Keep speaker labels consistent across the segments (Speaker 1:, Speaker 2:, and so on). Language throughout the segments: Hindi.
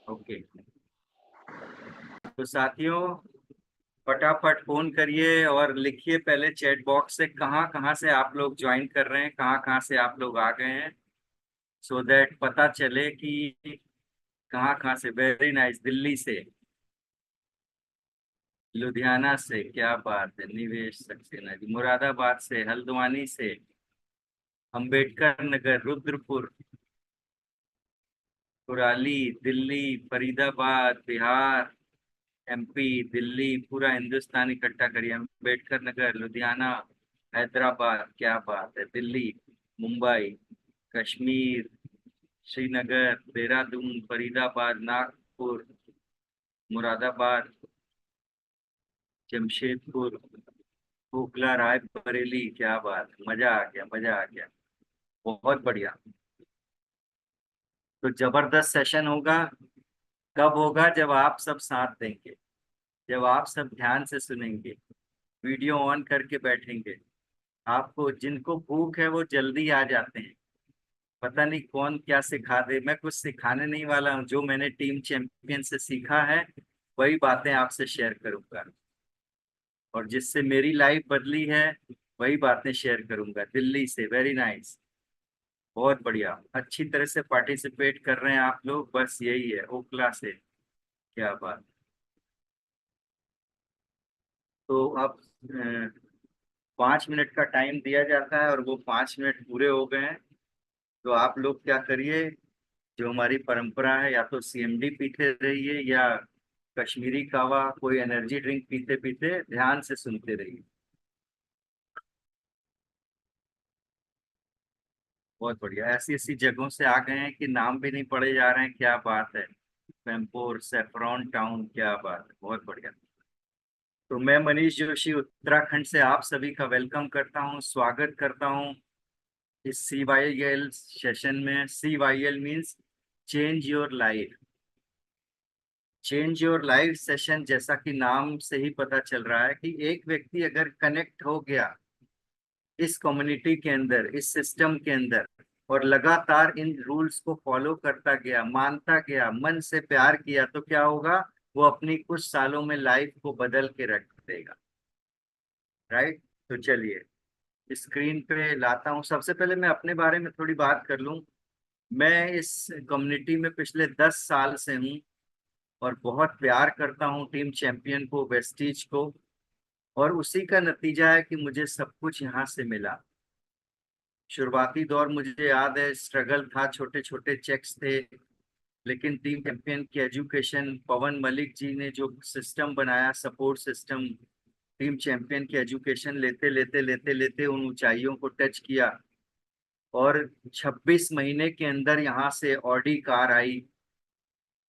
Speaker 1: ओके। तो साथियों, फटाफट फोन करिए और लिखिए पहले चैट बॉक्स से कहाँ कहाँ से आप लोग ज्वाइन कर रहे हैं, कहाँ कहाँ से आप लोग आ गए हैं, सो दैट पता चले कि कहाँ कहाँ से। Very nice. दिल्ली से, लुधियाना से, क्या बात है। निवेश सक्सेना जी, मुरादाबाद से, हल्द्वानी से, अंबेडकर नगर, रुद्रपुर, कुराली, दिल्ली, फरीदाबाद, बिहार, एमपी, दिल्ली, पूरा हिंदुस्तान इकट्ठा करिए। अम्बेडकर नगर, लुधियाना, हैदराबाद, क्या बात है, दिल्ली, मुंबई, कश्मीर, श्रीनगर, देहरादून, फरीदाबाद, नागपुर, मुरादाबाद, जमशेदपुर, ओखला, रायबरेली, क्या बात, मजा आ गया, मजा आ गया। बहुत बढ़िया। तो जबरदस्त सेशन होगा। कब होगा? जब आप सब साथ देंगे, जब आप सब ध्यान से सुनेंगे, वीडियो ऑन करके बैठेंगे। आपको जिनको भूख है वो जल्दी आ जाते हैं। पता नहीं कौन क्या सिखा दे। मैं कुछ सिखाने नहीं वाला हूँ, जो मैंने टीम चैंपियन से सीखा है वही बातें आपसे शेयर करूंगा, और जिससे मेरी लाइफ बदली है वही बातें शेयर करूंगा। दिल्ली से, वेरी नाइस, बहुत बढ़िया। अच्छी तरह से पार्टिसिपेट कर रहे हैं आप लोग, बस यही है। ओखला से, क्या बात। तो अब 5 मिनट का टाइम दिया जाता है और वो 5 मिनट पूरे हो गए हैं। तो आप लोग क्या करिए, जो हमारी परंपरा है, या तो सीएमडी पीते रहिए या कश्मीरी कावा, कोई एनर्जी ड्रिंक पीते पीते ध्यान से सुनते रहिए। बहुत बढ़िया। ऐसी ऐसी जगहों से आ गए हैं कि नाम भी नहीं पढ़े जा रहे हैं, क्या बात है। पैम्पोर, सेफ्रॉन टाउन, क्या बात है, बहुत बढ़िया। तो मैं मनीष जोशी उत्तराखंड से आप सभी का वेलकम करता हूँ, स्वागत करता हूँ इस CYL सेशन में। CYL means change your life. Change your life session, जैसा कि नाम से ही पता चल रहा है कि एक व्यक्ति अगर कनेक्ट हो गया इस कम्युनिटी के अंदर, इस सिस्टम के अंदर, और लगातार इन रूल्स को फॉलो करता गया, मानता गया, मन से प्यार किया, तो क्या होगा? वो अपनी कुछ सालों में लाइफ को बदल के रख देगा। राइट। तो चलिए स्क्रीन पे लाता हूँ। सबसे पहले मैं अपने बारे में थोड़ी बात कर लूँ। मैं इस कम्युनिटी में पिछले 10 साल से हूँ और बहुत प्यार करता हूँ टीम चैंपियन को, वेस्टीज को। और उसी का नतीजा है कि मुझे सब कुछ यहाँ से मिला। शुरुआती दौर मुझे याद है, स्ट्रगल था, छोटे छोटे चेक्स थे, लेकिन टीम चैंपियन की एजुकेशन, पवन मलिक जी ने जो सिस्टम बनाया, सपोर्ट सिस्टम, टीम चैंपियन की एजुकेशन लेते लेते लेते लेते उन ऊंचाइयों को टच किया। और 26 महीने के अंदर यहाँ से ऑडी कार आई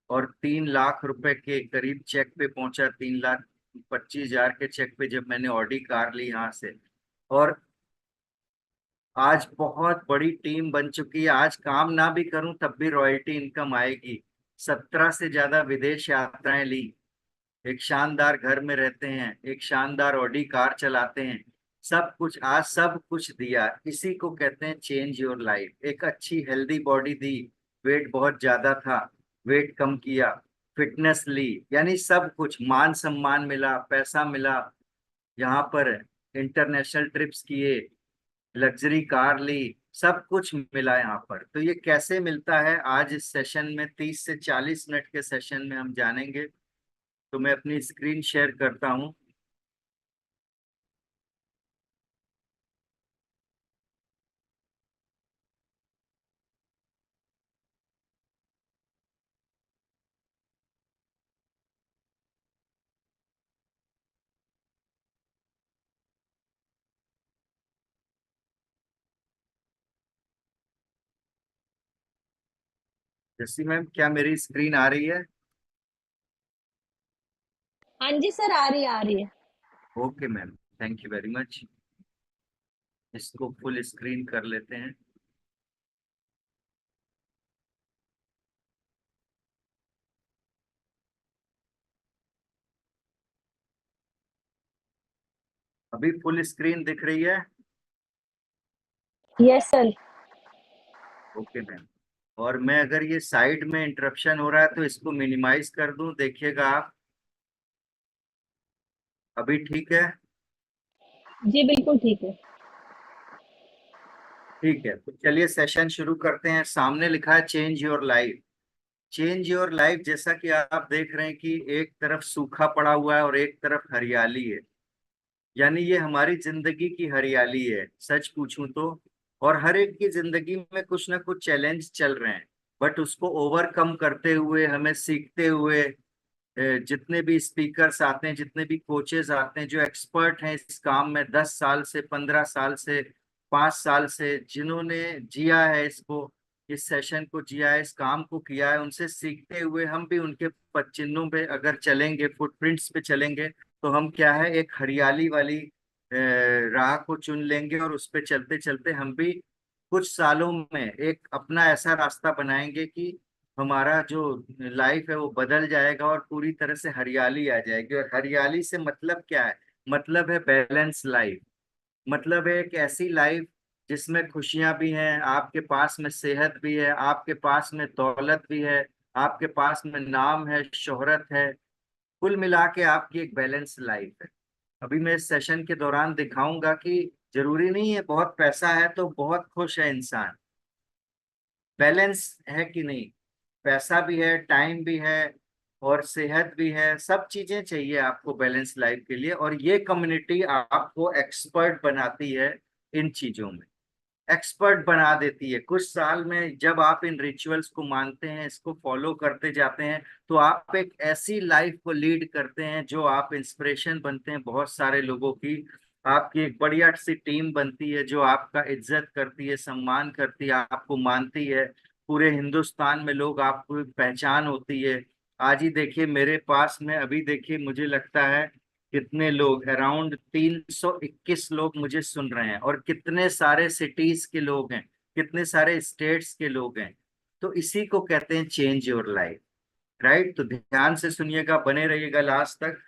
Speaker 1: और 3 लाख रुपए के करीब चेक पे पहुंचा। 3,25,000 के चेक पे जब मैंने ऑडी कार ली यहाँ से। और आज बहुत बड़ी टीम बन चुकी है। आज काम ना भी करूं तब भी रॉयल्टी इनकम आएगी। 17 से ज्यादा विदेश यात्राएं ली। एक शानदार घर में रहते हैं, एक शानदार ऑडी कार चलाते हैं। सब कुछ, आज सब कुछ दिया। इसी को कहते हैं चेंज योर लाइफ। एक अच्छी हेल्दी बॉडी दी, वेट बहुत ज्यादा था, वेट कम किया, फिटनेस ली, यानी सब कुछ, मान सम्मान मिला, पैसा मिला, यहाँ पर इंटरनेशनल ट्रिप्स किए, लग्जरी कार ली, सब कुछ मिला यहाँ पर। तो ये कैसे मिलता है, आज इस सेशन में 30 से 40 मिनट के सेशन में हम जानेंगे। तो मैं अपनी स्क्रीन शेयर करता हूँ। जैसी मैम, क्या मेरी स्क्रीन आ रही है?
Speaker 2: हाँ जी सर, आ रही है आ रही है।
Speaker 1: Okay ma'am, thank you very much. इसको फुल स्क्रीन कर लेते हैं। अभी फुल स्क्रीन दिख रही है?
Speaker 2: Yes sir.
Speaker 1: Okay ma'am. और मैं अगर ये साइड में इंटरप्शन हो रहा है तो इसको मिनिमाइज कर दूं, देखिएगा आप। अभी ठीक है?
Speaker 2: जी बिल्कुल ठीक है।
Speaker 1: ठीक है, तो चलिए सेशन शुरू करते हैं। सामने लिखा है change your life. Change your life, जैसा कि आप देख रहे हैं कि एक तरफ सूखा पड़ा हुआ है और एक तरफ हरियाली है। यानी ये हमारी जिंदगी की हरियाली है, सच पूछूं तो। और हर एक की जिंदगी में कुछ ना कुछ चैलेंज चल रहे हैं, बट उसको ओवरकम करते हुए, हमें सीखते हुए, जितने भी स्पीकर्स आते हैं, जितने भी कोचेस आते हैं जो एक्सपर्ट हैं इस काम में, 10 साल से, 15 साल से, 5 साल से, जिन्होंने जिया है इसको, इस सेशन को जिया है, इस काम को किया है, उनसे सीखते हुए हम भी उनके पद चिन्हों पे अगर चलेंगे, फुटप्रिंट्स पे चलेंगे, तो हम क्या है, एक हरियाली वाली राह को चुन लेंगे और उस पे चलते चलते हम भी कुछ सालों में एक अपना ऐसा रास्ता बनाएंगे कि हमारा जो लाइफ है वो बदल जाएगा और पूरी तरह से हरियाली आ जाएगी। और हरियाली से मतलब क्या है? मतलब है बैलेंस लाइफ। मतलब है एक ऐसी लाइफ जिसमें खुशियां भी हैं, आपके पास में सेहत भी है, आपके पास में दौलत भी है, आपके पास में नाम है, शोहरत है, कुल मिला के आपकी एक बैलेंस लाइफ है। अभी मैं इस सेशन के दौरान दिखाऊंगा कि जरूरी नहीं है बहुत पैसा है तो बहुत खुश है इंसान। बैलेंस है कि नहीं, पैसा भी है, टाइम भी है, और सेहत भी है, सब चीजें चाहिए आपको बैलेंस लाइफ के लिए। और ये कम्युनिटी आपको एक्सपर्ट बनाती है इन चीजों में, एक्सपर्ट बना देती है। कुछ साल में जब आप इन रिचुअल्स को मानते हैं, इसको फॉलो करते जाते हैं, तो आप एक ऐसी लाइफ को लीड करते हैं जो आप इंस्पिरेशन बनते हैं बहुत सारे लोगों की। आपकी एक बढ़िया सी टीम बनती है जो आपका इज्जत करती है, सम्मान करती है, आपको मानती है। पूरे हिंदुस्तान में लोग आपको पहचान होती है। आज ही देखिए मेरे पास में, अभी देखिए, मुझे लगता है कितने लोग, अराउंड 321 लोग मुझे सुन रहे हैं, और कितने सारे सिटीज के लोग हैं, कितने सारे स्टेट्स के लोग हैं। तो इसी को कहते हैं चेंज योर लाइफ। राइट? तो ध्यान से सुनिएगा, बने रहिएगा लास्ट तक।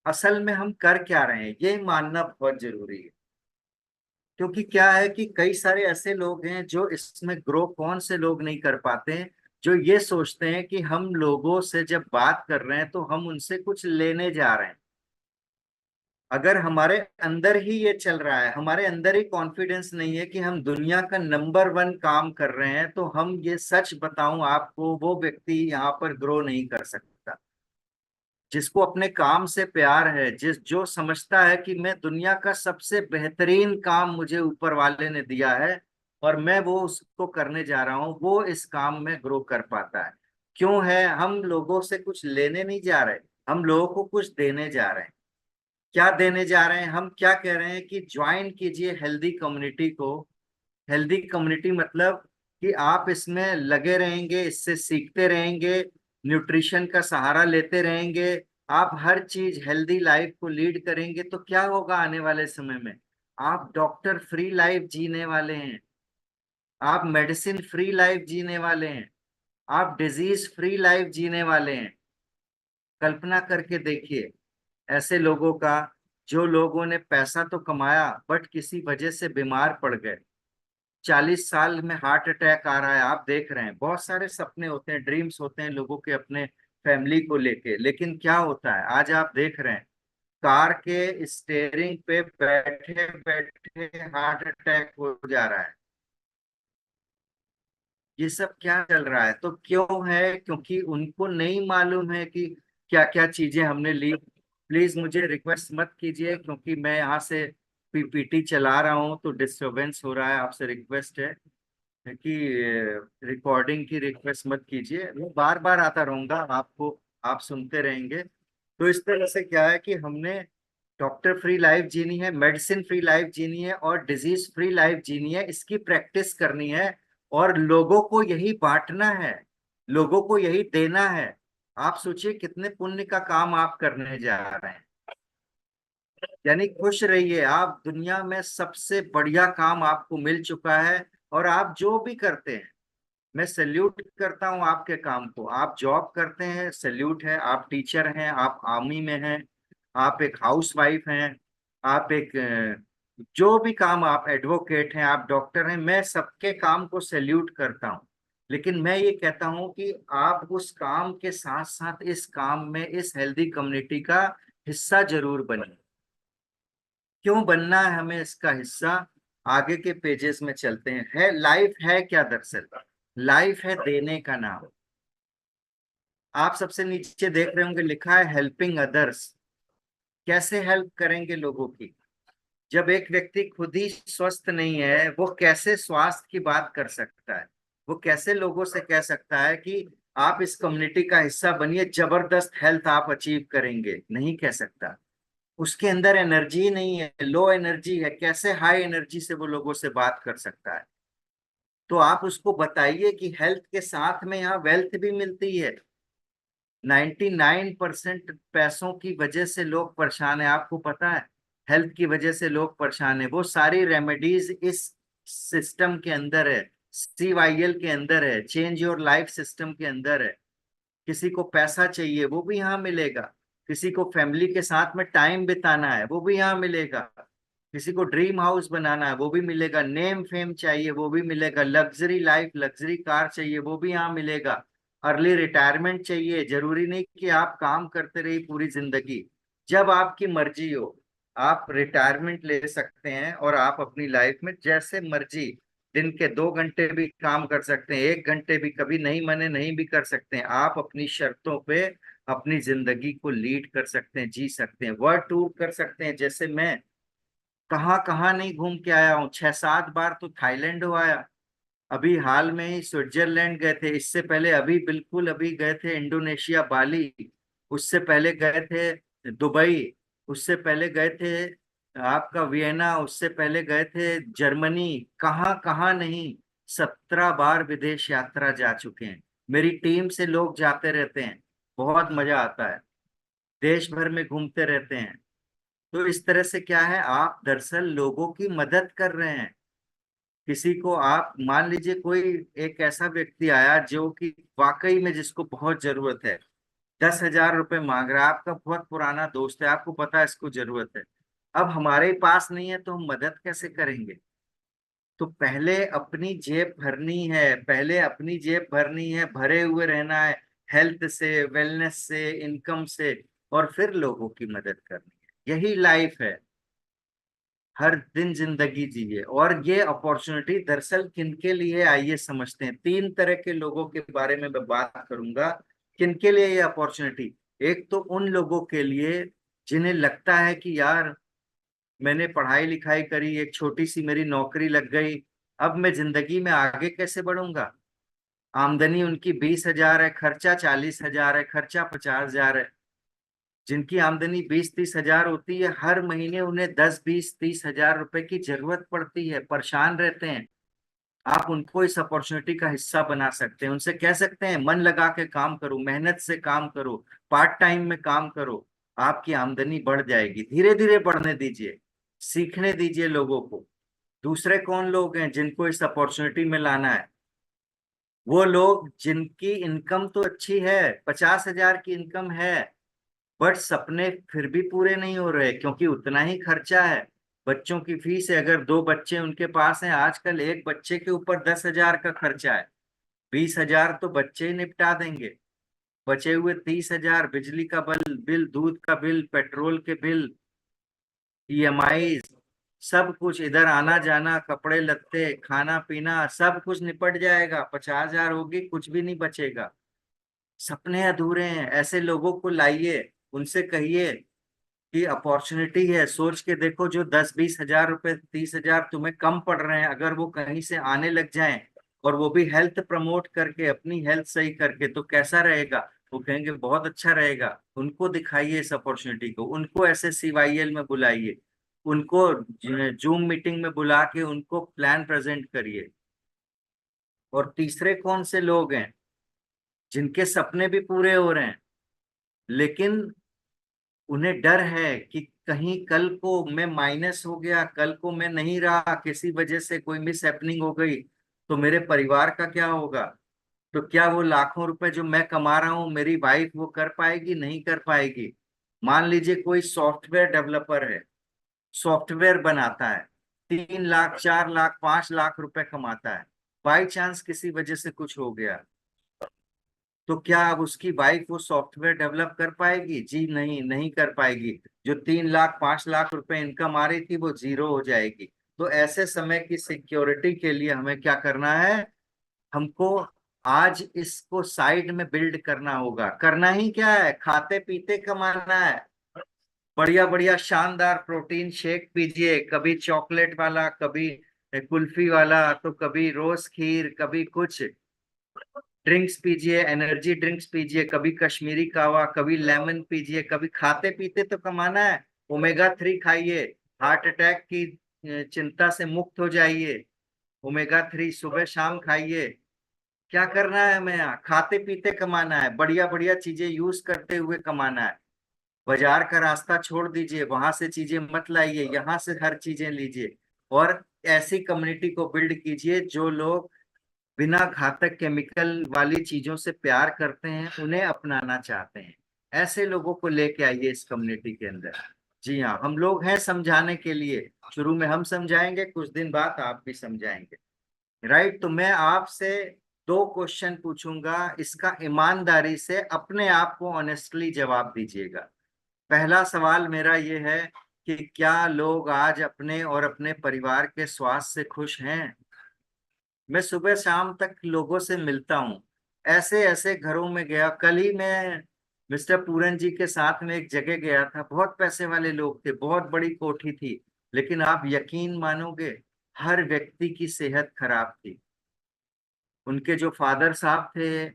Speaker 1: असल में हम कर क्या रहे हैं ये मानना बहुत जरूरी है। क्योंकि क्या है कि कई सारे ऐसे लोग हैं जो इसमें ग्रो, कौन से लोग नहीं कर पाते हैं, जो ये सोचते हैं कि हम लोगों से जब बात कर रहे हैं तो हम उनसे कुछ लेने जा रहे हैं। अगर हमारे अंदर ही ये चल रहा है, हमारे अंदर ही कॉन्फिडेंस नहीं है कि हम दुनिया का नंबर 1 काम कर रहे हैं, तो हम, ये सच बताऊं आपको, वो व्यक्ति यहाँ पर ग्रो नहीं कर सकता। जिसको अपने काम से प्यार है, जो समझता है कि मैं दुनिया का सबसे बेहतरीन काम मुझे ऊपर वाले ने दिया है और मैं वो उसको करने जा रहा हूँ, वो इस काम में ग्रो कर पाता है। क्यों है? हम लोगों से कुछ लेने नहीं जा रहे, हम लोगों को कुछ देने जा रहे हैं। क्या देने जा रहे हैं? हम क्या कह रहे हैं कि ज्वाइन कीजिए हेल्दी कम्युनिटी को। हेल्दी कम्युनिटी मतलब कि आप इसमें लगे रहेंगे, इससे सीखते रहेंगे, न्यूट्रिशन का सहारा लेते रहेंगे, आप हर चीज हेल्दी लाइफ को लीड करेंगे, तो क्या होगा आने वाले समय में? आप डॉक्टर फ्री लाइफ जीने वाले हैं, आप मेडिसिन फ्री लाइफ जीने वाले हैं, आप डिजीज फ्री लाइफ जीने वाले हैं। कल्पना करके देखिए ऐसे लोगों का, जो लोगों ने पैसा तो कमाया बट किसी वजह से बीमार पड़ गए। 40 साल में हार्ट अटैक आ रहा है, आप देख रहे हैं। बहुत सारे सपने होते हैं, ड्रीम्स होते हैं लोगों के अपने फैमिली को लेके, लेकिन क्या होता है आज आप देख रहे हैं, कार के स्टेयरिंग पे बैठे बैठे हार्ट अटैक हो जा रहा है। ये सब क्या चल रहा है? तो क्यों है? क्योंकि उनको नहीं मालूम है कि क्या क्या चीजें हमने ली। प्लीज मुझे रिक्वेस्ट मत कीजिए, क्योंकि मैं यहाँ से पीपीटी चला रहा हूँ तो डिस्टरबेंस हो रहा है। आपसे रिक्वेस्ट है कि रिकॉर्डिंग की रिक्वेस्ट मत कीजिए, मैं बार बार आता रहूंगा आपको, आप सुनते रहेंगे। तो इस तरह से क्या है कि हमने डॉक्टर फ्री लाइफ जीनी है, मेडिसिन फ्री लाइफ जीनी है, और डिजीज फ्री लाइफ जीनी है, इसकी प्रैक्टिस करनी है। और लोगों को यही बांटना है, लोगों को यही देना है। आप सोचिए कितने पुण्य का काम आप करने जा रहे हैं। यानी खुश रहिए, आप दुनिया में सबसे बढ़िया काम आपको मिल चुका है। और आप जो भी करते हैं, मैं सैल्यूट करता हूं आपके काम को। आप जॉब करते हैं, सैल्यूट है। आप टीचर हैं, आप आर्मी में हैं, आप एक हाउस वाइफ हैं, आप एक जो भी काम, आप एडवोकेट हैं, आप डॉक्टर हैं, मैं सबके काम को सैल्यूट करता हूं। लेकिन मैं ये कहता हूं कि आप उस काम के साथ साथ इस काम में, इस हेल्दी कम्युनिटी का हिस्सा जरूर बनिए। क्यों बनना है हमें इसका हिस्सा? आगे के पेजेस में चलते हैं। लाइफ है क्या दरअसल? लाइफ है देने का नाम। आप सबसे नीचे देख रहे होंगे लिखा है हेल्पिंग अदर्स। कैसे हेल्प करेंगे लोगों की? जब एक व्यक्ति खुद ही स्वस्थ नहीं है, वो कैसे स्वास्थ्य की बात कर सकता है? वो कैसे लोगों से कह सकता है कि आप इस कम्युनिटी का हिस्सा बनिए, जबरदस्त हेल्थ आप अचीव करेंगे? नहीं कह सकता। उसके अंदर एनर्जी नहीं है, लो एनर्जी है, कैसे हाई एनर्जी से वो लोगों से बात कर सकता है? तो आप उसको बताइए कि हेल्थ के साथ में यहाँ वेल्थ भी मिलती है। 99% पैसों की वजह से लोग परेशान है, आपको पता है? हेल्थ की वजह से लोग परेशान है। वो सारी रेमेडीज इस सिस्टम के अंदर है, CYL के अंदर है, चेंज योर लाइफ सिस्टम के अंदर है। किसी को पैसा चाहिए वो भी यहाँ मिलेगा। किसी को फैमिली के साथ में टाइम बिताना है वो भी यहाँ मिलेगा। किसी को ड्रीम हाउस बनाना है वो भी मिलेगा। नेम फेम चाहिए वो भी मिलेगा। लग्जरी लाइफ, लग्जरी कार चाहिए वो भी यहाँ मिलेगा। अर्ली रिटायरमेंट चाहिए, जरूरी नहीं कि आप काम करते रहिए पूरी जिंदगी। जब आपकी मर्जी हो आप रिटायरमेंट ले सकते हैं, और आप अपनी लाइफ में जैसे मर्जी दिन के 2 घंटे भी काम कर सकते हैं, 1 घंटे भी, कभी नहीं मने नहीं भी कर सकते हैं। आप अपनी शर्तों पे अपनी जिंदगी को लीड कर सकते हैं, जी सकते हैं, वर्ल्ड टूर कर सकते हैं। जैसे मैं कहाँ कहाँ नहीं घूम के आया हूँ, 6-7 बार तो थाईलैंड हो आया। अभी हाल में ही स्विट्जरलैंड गए थे, इससे पहले अभी बिल्कुल अभी गए थे इंडोनेशिया, बाली। उससे पहले गए थे दुबई। उससे पहले गए थे आपका वियना। उससे पहले गए थे जर्मनी। कहाँ कहाँ नहीं, 17 बार विदेश यात्रा जा चुके हैं। मेरी टीम से लोग जाते रहते हैं, बहुत मजा आता है, देश भर में घूमते रहते हैं। तो इस तरह से क्या है, आप दरअसल लोगों की मदद कर रहे हैं। किसी को आप मान लीजिए, कोई एक ऐसा व्यक्ति आया जो कि वाकई में जिसको बहुत जरूरत है, 10,000 रुपये मांग रहा है, आपका बहुत पुराना दोस्त है, आपको पता है इसको जरूरत है। अब हमारे पास नहीं है तो हम मदद कैसे करेंगे? तो पहले अपनी जेब भरनी है, पहले अपनी जेब भरनी है, भरे हुए रहना है हेल्थ से, वेलनेस से, इनकम से, और फिर लोगों की मदद करनी है। यही लाइफ है। हर दिन जिंदगी जिए। और ये अपॉर्चुनिटी दरअसल किनके लिए, आइए समझते हैं। 3 तरह के लोगों के बारे में मैं बात करूंगा। किनके लिए ये अपॉर्चुनिटी? एक तो उन लोगों के लिए जिन्हें लगता है कि यार मैंने पढ़ाई लिखाई करी, एक छोटी सी मेरी नौकरी लग गई, अब मैं जिंदगी में आगे कैसे बढ़ूंगा? आमदनी उनकी 20,000 है, खर्चा 40,000 है, खर्चा 50,000 है। जिनकी आमदनी 20-30 हजार होती है, हर महीने उन्हें 10-20-30 हजार रुपए की जरूरत पड़ती है, परेशान रहते हैं। आप उनको इस अपॉर्चुनिटी का हिस्सा बना सकते हैं। उनसे कह सकते हैं मन लगा के काम करो, मेहनत से काम करो, पार्ट टाइम में काम करो, आपकी आमदनी बढ़ जाएगी। धीरे धीरे बढ़ने दीजिए, सीखने दीजिए लोगों को। दूसरे कौन लोग हैं जिनको इस अपॉर्चुनिटी में लाना है? वो लोग जिनकी इनकम तो अच्छी है, 50,000 की इनकम है, बट सपने फिर भी पूरे नहीं हो रहे क्योंकि उतना ही खर्चा है। बच्चों की फीस है, अगर 2 बच्चे उनके पास हैं, आजकल एक बच्चे के ऊपर 10,000 का खर्चा है। 20,000 तो बच्चे ही निपटा देंगे। बचे हुए 30,000 बिजली का बिल, दूध का बिल, पेट्रोल के बिल, EMI, सब कुछ, इधर आना जाना, कपड़े लत्ते, खाना पीना, सब कुछ निपट जाएगा। 50,000 होगी, कुछ भी नहीं बचेगा। सपने अधूरे हैं। ऐसे लोगों को लाइए, उनसे कहिए कि अपॉर्चुनिटी है, सोच के देखो। जो 10-20 हजार रुपए, 30,000 तुम्हें कम पड़ रहे हैं, अगर वो कहीं से आने लग जाएं, और वो भी हेल्थ प्रमोट करके, अपनी हेल्थ सही करके, तो कैसा रहेगा? वो कहेंगे बहुत अच्छा रहेगा। उनको दिखाइए इस अपॉर्चुनिटी को, उनको ऐसे CYL में बुलाइए, उनको जूम मीटिंग में बुला के उनको प्लान प्रेजेंट करिए। और तीसरे कौन से लोग हैं जिनके सपने भी पूरे हो रहे हैं, लेकिन उन्हें डर है कि कहीं कल को मैं माइनस हो गया, कल को मैं नहीं रहा, किसी वजह से कोई मिस हैपनिंग हो गई, तो मेरे परिवार का क्या होगा? तो क्या वो लाखों रुपए जो मैं कमा रहा हूँ, मेरी वाइफ वो कर पाएगी? नहीं कर पाएगी। मान लीजिए कोई सॉफ्टवेयर डेवलपर है, सॉफ्टवेयर बनाता है, 3 लाख, 4 लाख, 5 लाख रुपए कमाता है। बाई चांस किसी वजह से कुछ हो गया, तो क्या अब उसकी वाइफ वो सॉफ्टवेयर डेवलप कर पाएगी? जी नहीं, नहीं कर पाएगी। जो 3 लाख 5 लाख रुपए इनकम आ रही थी वो जीरो हो जाएगी। तो ऐसे समय की सिक्योरिटी के लिए हमें क्या करना है? हमको आज इसको साइड में बिल्ड करना होगा। करना ही क्या है? खाते पीते कमाना है। बढ़िया बढ़िया शानदार प्रोटीन शेक पीजिए, कभी चॉकलेट वाला, कभी कुल्फी वाला, तो कभी रोज खीर, कभी कुछ ड्रिंक्स पीजिए, एनर्जी ड्रिंक्स पीजिए, कभी कश्मीरी कावा, कभी लेमन पीजिए, कभी खाते पीते तो कमाना है। ओमेगा 3 खाइए, हार्ट अटैक की चिंता से मुक्त हो जाइए। ओमेगा 3 सुबह शाम खाइए। क्या करना है हमें? यहाँ खाते पीते कमाना है, बढ़िया बढ़िया चीजें यूज करते हुए कमाना है। बाजार का रास्ता छोड़ दीजिए, वहां से चीजें मत लाइए, यहाँ से हर चीजें लीजिए। और ऐसी कम्युनिटी को बिल्ड कीजिए जो लोग बिना घातक केमिकल वाली चीजों से प्यार करते हैं, उन्हें अपनाना चाहते हैं। ऐसे लोगों को लेके आइए इस कम्युनिटी के अंदर। जी हाँ, हम लोग हैं समझाने के लिए। शुरू में हम समझाएंगे, कुछ दिन बाद आप भी समझाएंगे। राइट, तो मैं आपसे 2 क्वेश्चन पूछूंगा, इसका ईमानदारी से अपने आप को ऑनेस्टली जवाब दीजिएगा। पहला सवाल मेरा ये है कि क्या लोग आज अपने और अपने परिवार के स्वास्थ्य से खुश हैं? मैं सुबह शाम तक लोगों से मिलता हूँ, ऐसे ऐसे घरों में गया। कल ही मैं मिस्टर पूरन जी के साथ में एक जगह गया था, बहुत पैसे वाले लोग थे, बहुत बड़ी कोठी थी, लेकिन आप यकीन मानोगे, हर व्यक्ति की सेहत खराब थी। उनके जो फादर साहब थे,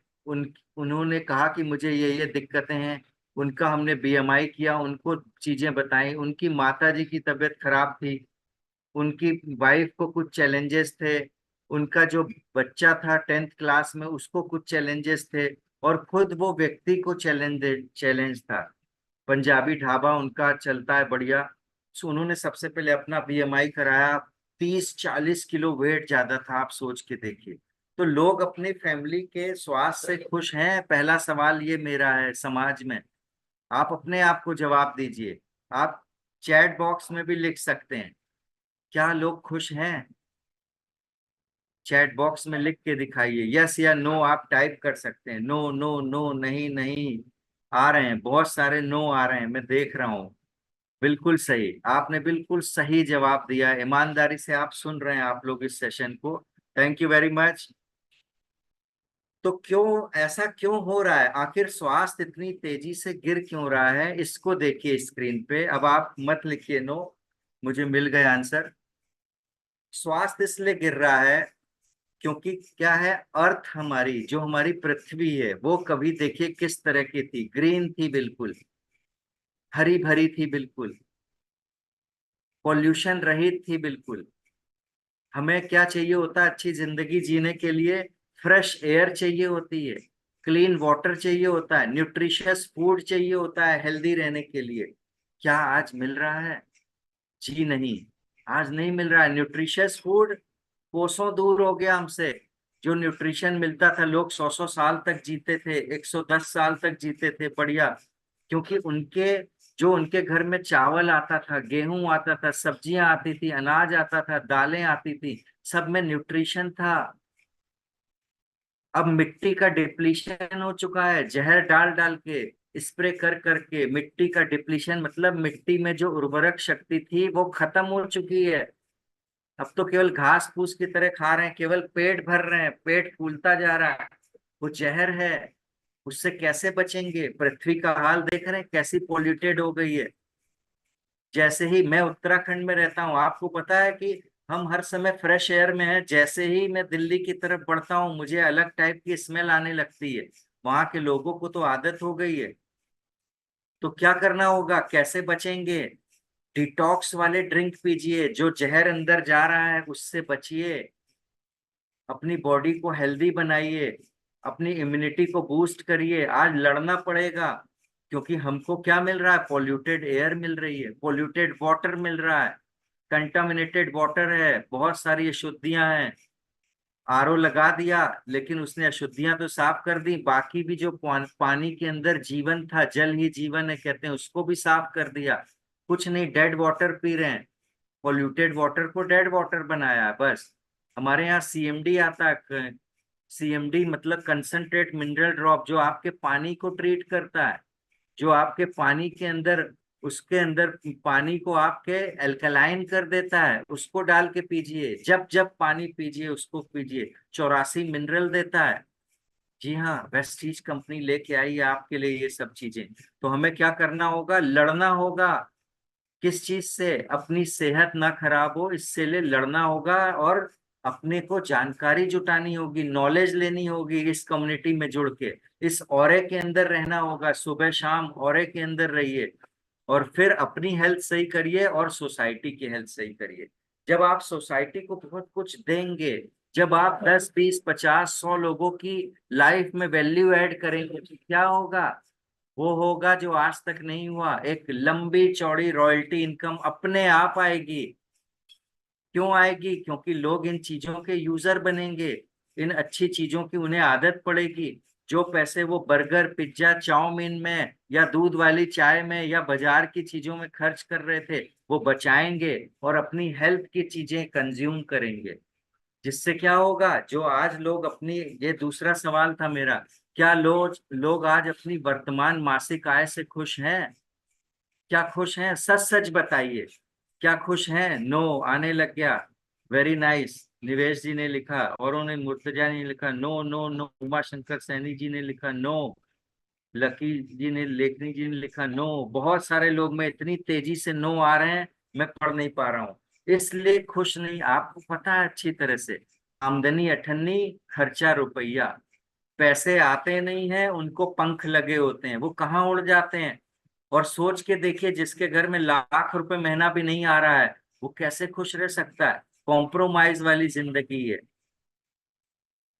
Speaker 1: उन्होंने कहा कि मुझे ये दिक्कतें हैं। उनका हमने बीएमआई किया, उनको चीजें बताई। उनकी माता जी की तबीयत खराब थी, उनकी वाइफ को कुछ चैलेंजेस थे, उनका जो बच्चा था 10th क्लास में उसको कुछ चैलेंजेस थे, और खुद वो व्यक्ति को चैलेंज था। पंजाबी ढाबा उनका चलता है बढ़िया। सो उन्होंने सबसे पहले अपना बीएमआई कराया। 30-40 किलो वेट ज्यादा था, आप सोच के देखिए। तो लोग अपनी फैमिली के स्वास्थ्य से खुश हैं? पहला सवाल ये मेरा है समाज में। आप अपने आप को जवाब दीजिए। आप चैट बॉक्स में भी लिख सकते हैं, क्या लोग खुश हैं? चैट बॉक्स में लिख के दिखाइए, यस या नो आप टाइप कर सकते हैं। नो नो नो, नहीं नहीं, आ रहे हैं, बहुत सारे नो आ रहे हैं, मैं देख रहा हूँ। बिल्कुल सही, आपने बिल्कुल सही जवाब दिया है। ईमानदारी से आप सुन रहे हैं आप लोग इस सेशन को। Thank you very much. तो क्यों ऐसा क्यों हो रहा है? आखिर स्वास्थ्य इतनी तेजी से गिर क्यों रहा है? इसको देखिए स्क्रीन पे। अब आप मत लिखिए नो, मुझे मिल गए आंसर। स्वास्थ्य इसलिए गिर रहा है क्योंकि क्या है, अर्थ हमारी, जो हमारी पृथ्वी है, वो कभी देखिए किस तरह की थी, ग्रीन थी बिल्कुल, हरी भरी थी बिल्कुल, पॉल्यूशन रहित थी बिल्कुल। हमें क्या चाहिए होता है अच्छी जिंदगी जीने के लिए? फ्रेश एयर चाहिए होती है, क्लीन वाटर चाहिए होता है, न्यूट्रिशियस फूड चाहिए होता है हेल्दी रहने के लिए। क्या आज मिल रहा है? जी नहीं, आज नहीं मिल रहा है न्यूट्रिशियस फूड। कोसों दूर हो गया हमसे। जो न्यूट्रिशन मिलता था, लोग 100-100 साल तक जीते थे, 110 साल तक जीते थे, बढ़िया। क्योंकि उनके घर में चावल आता था, गेहूं आता था, सब्जियां आती थी, अनाज आता था, दालें आती थी, सब में न्यूट्रिशन था। अब मिट्टी का डिप्लीशन हो चुका है, जहर डाल डाल के, स्प्रे कर करके मिट्टी का डिप्लीशन, मतलब मिट्टी में जो उर्वरक शक्ति थी वो खत्म हो चुकी है। अब तो केवल घास फूस की तरह खा रहे हैं, केवल पेट भर रहे हैं, पेट फूलता जा रहा है। वो जहर है, उससे कैसे बचेंगे? पृथ्वी का हाल देख रहे हैं कैसी पॉल्यूटेड हो गई है। जैसे ही मैं उत्तराखंड में रहता हूँ, आपको पता है कि हम हर समय फ्रेश एयर में हैं, जैसे ही मैं दिल्ली की तरफ बढ़ता हूँ मुझे अलग टाइप की स्मेल आने लगती है। वहां के लोगों को तो आदत हो गई है। तो क्या करना होगा, कैसे बचेंगे? डिटॉक्स वाले ड्रिंक पीजिए, जो जहर अंदर जा रहा है उससे बचिए। अपनी बॉडी को हेल्दी बनाइए, अपनी इम्यूनिटी को बूस्ट करिए। आज लड़ना पड़ेगा, क्योंकि हमको क्या मिल रहा है? पॉल्यूटेड एयर मिल रही है, पॉल्यूटेड वाटर मिल रहा है, कंटामिनेटेड वाटर है, बहुत सारी अशुद्धियां हैं। आरओ लगा दिया, लेकिन उसने अशुद्धियां तो साफ कर दी, बाकी भी जो पानी के अंदर जीवन था, जल ही जीवन है कहते हैं, उसको भी साफ कर दिया। कुछ नहीं, डेड वाटर पी रहे हैं। पॉल्यूटेड वाटर को डेड वाटर बनाया है बस। हमारे यहाँ सीएमडी आता है। सीएमडी मतलब कंसंट्रेट मिनरल ड्रॉप, जो आपके पानी को ट्रीट करता है, जो आपके पानी के अंदर, उसके अंदर पानी को आपके एल्कलाइन कर देता है, उसको डाल के पीजिए, जब जब पानी पीजिए उसको पीजिए, 84 मिनरल देता है। जी हाँ, वेस्टीज कंपनी लेके आई है आपके लिए ये सब चीजें। तो हमें क्या करना होगा, लड़ना होगा। किस चीज से? अपनी सेहत ना खराब हो इससे लिए लड़ना होगा, और अपने को जानकारी जुटानी होगी, नॉलेज लेनी होगी, इस कम्युनिटी में जुड़ के, इस ऑरे के अंदर रहना होगा, सुबह शाम ऑरे के अंदर रहिए, और फिर अपनी हेल्थ सही करिए और सोसाइटी की हेल्थ सही करिए। जब आप सोसाइटी को बहुत कुछ देंगे, जब आप 10 20 50 100 लोगों की लाइफ में वैल्यू ऐड करेंगे, तो क्या होगा? वो होगा जो आज तक नहीं हुआ, एक लंबी चौड़ी रॉयल्टी इनकम अपने आप आएगी। क्यों आएगी? क्योंकि लोग इन चीजों के यूजर बनेंगे, इन अच्छी चीजों की उन्हें आदत पड़ेगी। जो पैसे वो बर्गर पिज्जा चाउमीन में या दूध वाली चाय में या बाजार की चीजों में खर्च कर रहे थे, वो बचाएंगे और अपनी हेल्थ की चीजें कंज्यूम करेंगे। जिससे क्या होगा, जो आज लोग अपनी, ये दूसरा सवाल था मेरा, क्या लोग लोग आज अपनी वर्तमान मासिक आय से खुश हैं? क्या खुश हैं? सच सच बताइए, क्या खुश हैं? नो आने लग गया। वेरी नाइस, निवेश जी ने लिखा, औरों ने, मुर्तजा ने लिखा no no no, Uma Shankar Saini ji ने लिखा नो, लकी जी ने, लेखनी जी ने लिखा नो। बहुत सारे लोग में इतनी तेजी से नो आ रहे हैं, मैं पढ़ नहीं पा रहा हूँ। इसलिए खुश नहीं, आपको पता है अच्छी तरह से, आमदनी अठन्नी, खर्चा रुपया। पैसे आते नहीं हैं, उनको पंख लगे होते हैं, वो कहाँ उड़ जाते हैं। और सोच के देखिए, जिसके घर में लाख रुपए महीना भी नहीं आ रहा है, वो कैसे खुश रह सकता है? कॉम्प्रोमाइज वाली जिंदगी है।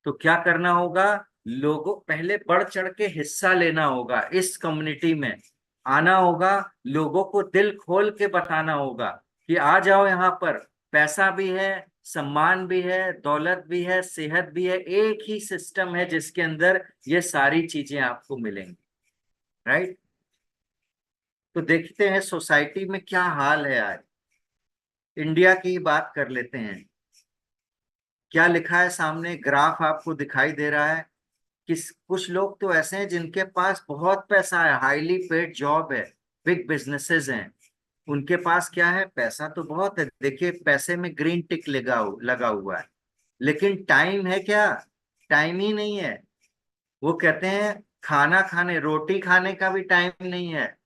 Speaker 1: तो क्या करना होगा, लोगों पहले बढ़ चढ़ के हिस्सा लेना होगा, इस कम्युनिटी में आना होगा, लोगों को दिल खोल के बताना होगा कि आ जाओ यहाँ पर, पैसा भी है, सम्मान भी है, दौलत भी है, सेहत भी है, एक ही सिस्टम है जिसके अंदर ये सारी चीजें आपको मिलेंगी। राइट? तो देखते हैं सोसाइटी में क्या हाल है आज। इंडिया की बात कर लेते हैं। क्या लिखा है सामने, ग्राफ आपको दिखाई दे रहा है? कुछ लोग तो ऐसे हैं जिनके पास बहुत पैसा है, हाईली पेड जॉब है, बिग बिजनेसेस हैं, उनके पास क्या है, पैसा तो बहुत है, देखिए पैसे में ग्रीन टिक लगा हुआ है, लेकिन टाइम है क्या? टाइम ही नहीं है। वो कहते हैं खाना खाने, रोटी खाने का भी टाइम नहीं है,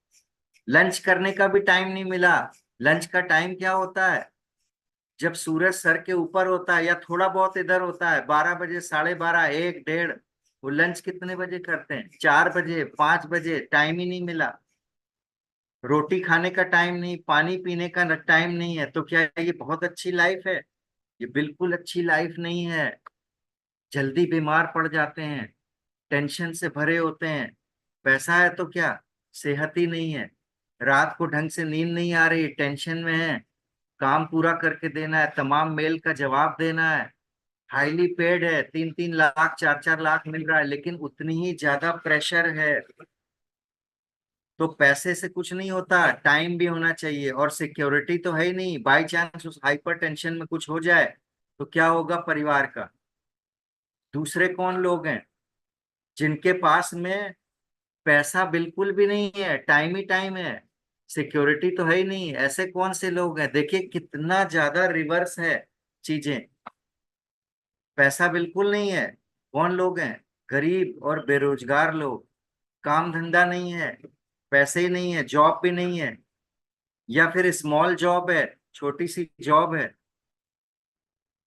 Speaker 1: लंच करने का भी टाइम नहीं मिला। लंच का टाइम क्या होता है? जब सूरज सर के ऊपर होता है या थोड़ा बहुत इधर होता है, 12 बजे, 12:30, 1 1:30। वो लंच कितने बजे करते हैं? 4 बजे, 5 बजे, टाइम ही नहीं मिला। रोटी खाने का टाइम नहीं, पानी पीने का टाइम नहीं है। तो क्या ये बहुत अच्छी लाइफ है? ये बिल्कुल अच्छी लाइफ नहीं है। जल्दी बीमार पड़ जाते हैं, टेंशन से भरे होते हैं। पैसा है तो क्या, सेहत ही नहीं है, रात को ढंग से नींद नहीं आ रही, टेंशन में है, काम पूरा करके देना है, तमाम मेल का जवाब देना है, हाईली पेड है, 3 3 लाख 4 4 लाख मिल रहा है, लेकिन उतनी ही ज्यादा प्रेशर है। तो पैसे से कुछ नहीं होता, टाइम भी होना चाहिए, और सिक्योरिटी तो है ही नहीं। बाई चांस उस हाइपर टेंशन में कुछ हो जाए तो क्या होगा परिवार का? दूसरे कौन लोग हैं जिनके पास में पैसा बिल्कुल भी नहीं है, टाइम ही टाइम है, सिक्योरिटी तो है ही नहीं? ऐसे कौन से लोग हैं? देखिए कितना ज्यादा रिवर्स है चीजें। पैसा बिल्कुल नहीं है, कौन लोग हैं? गरीब और बेरोजगार लोग। काम धंधा नहीं है, पैसे ही नहीं है, जॉब भी नहीं है, या फिर स्मॉल जॉब है, छोटी सी जॉब है,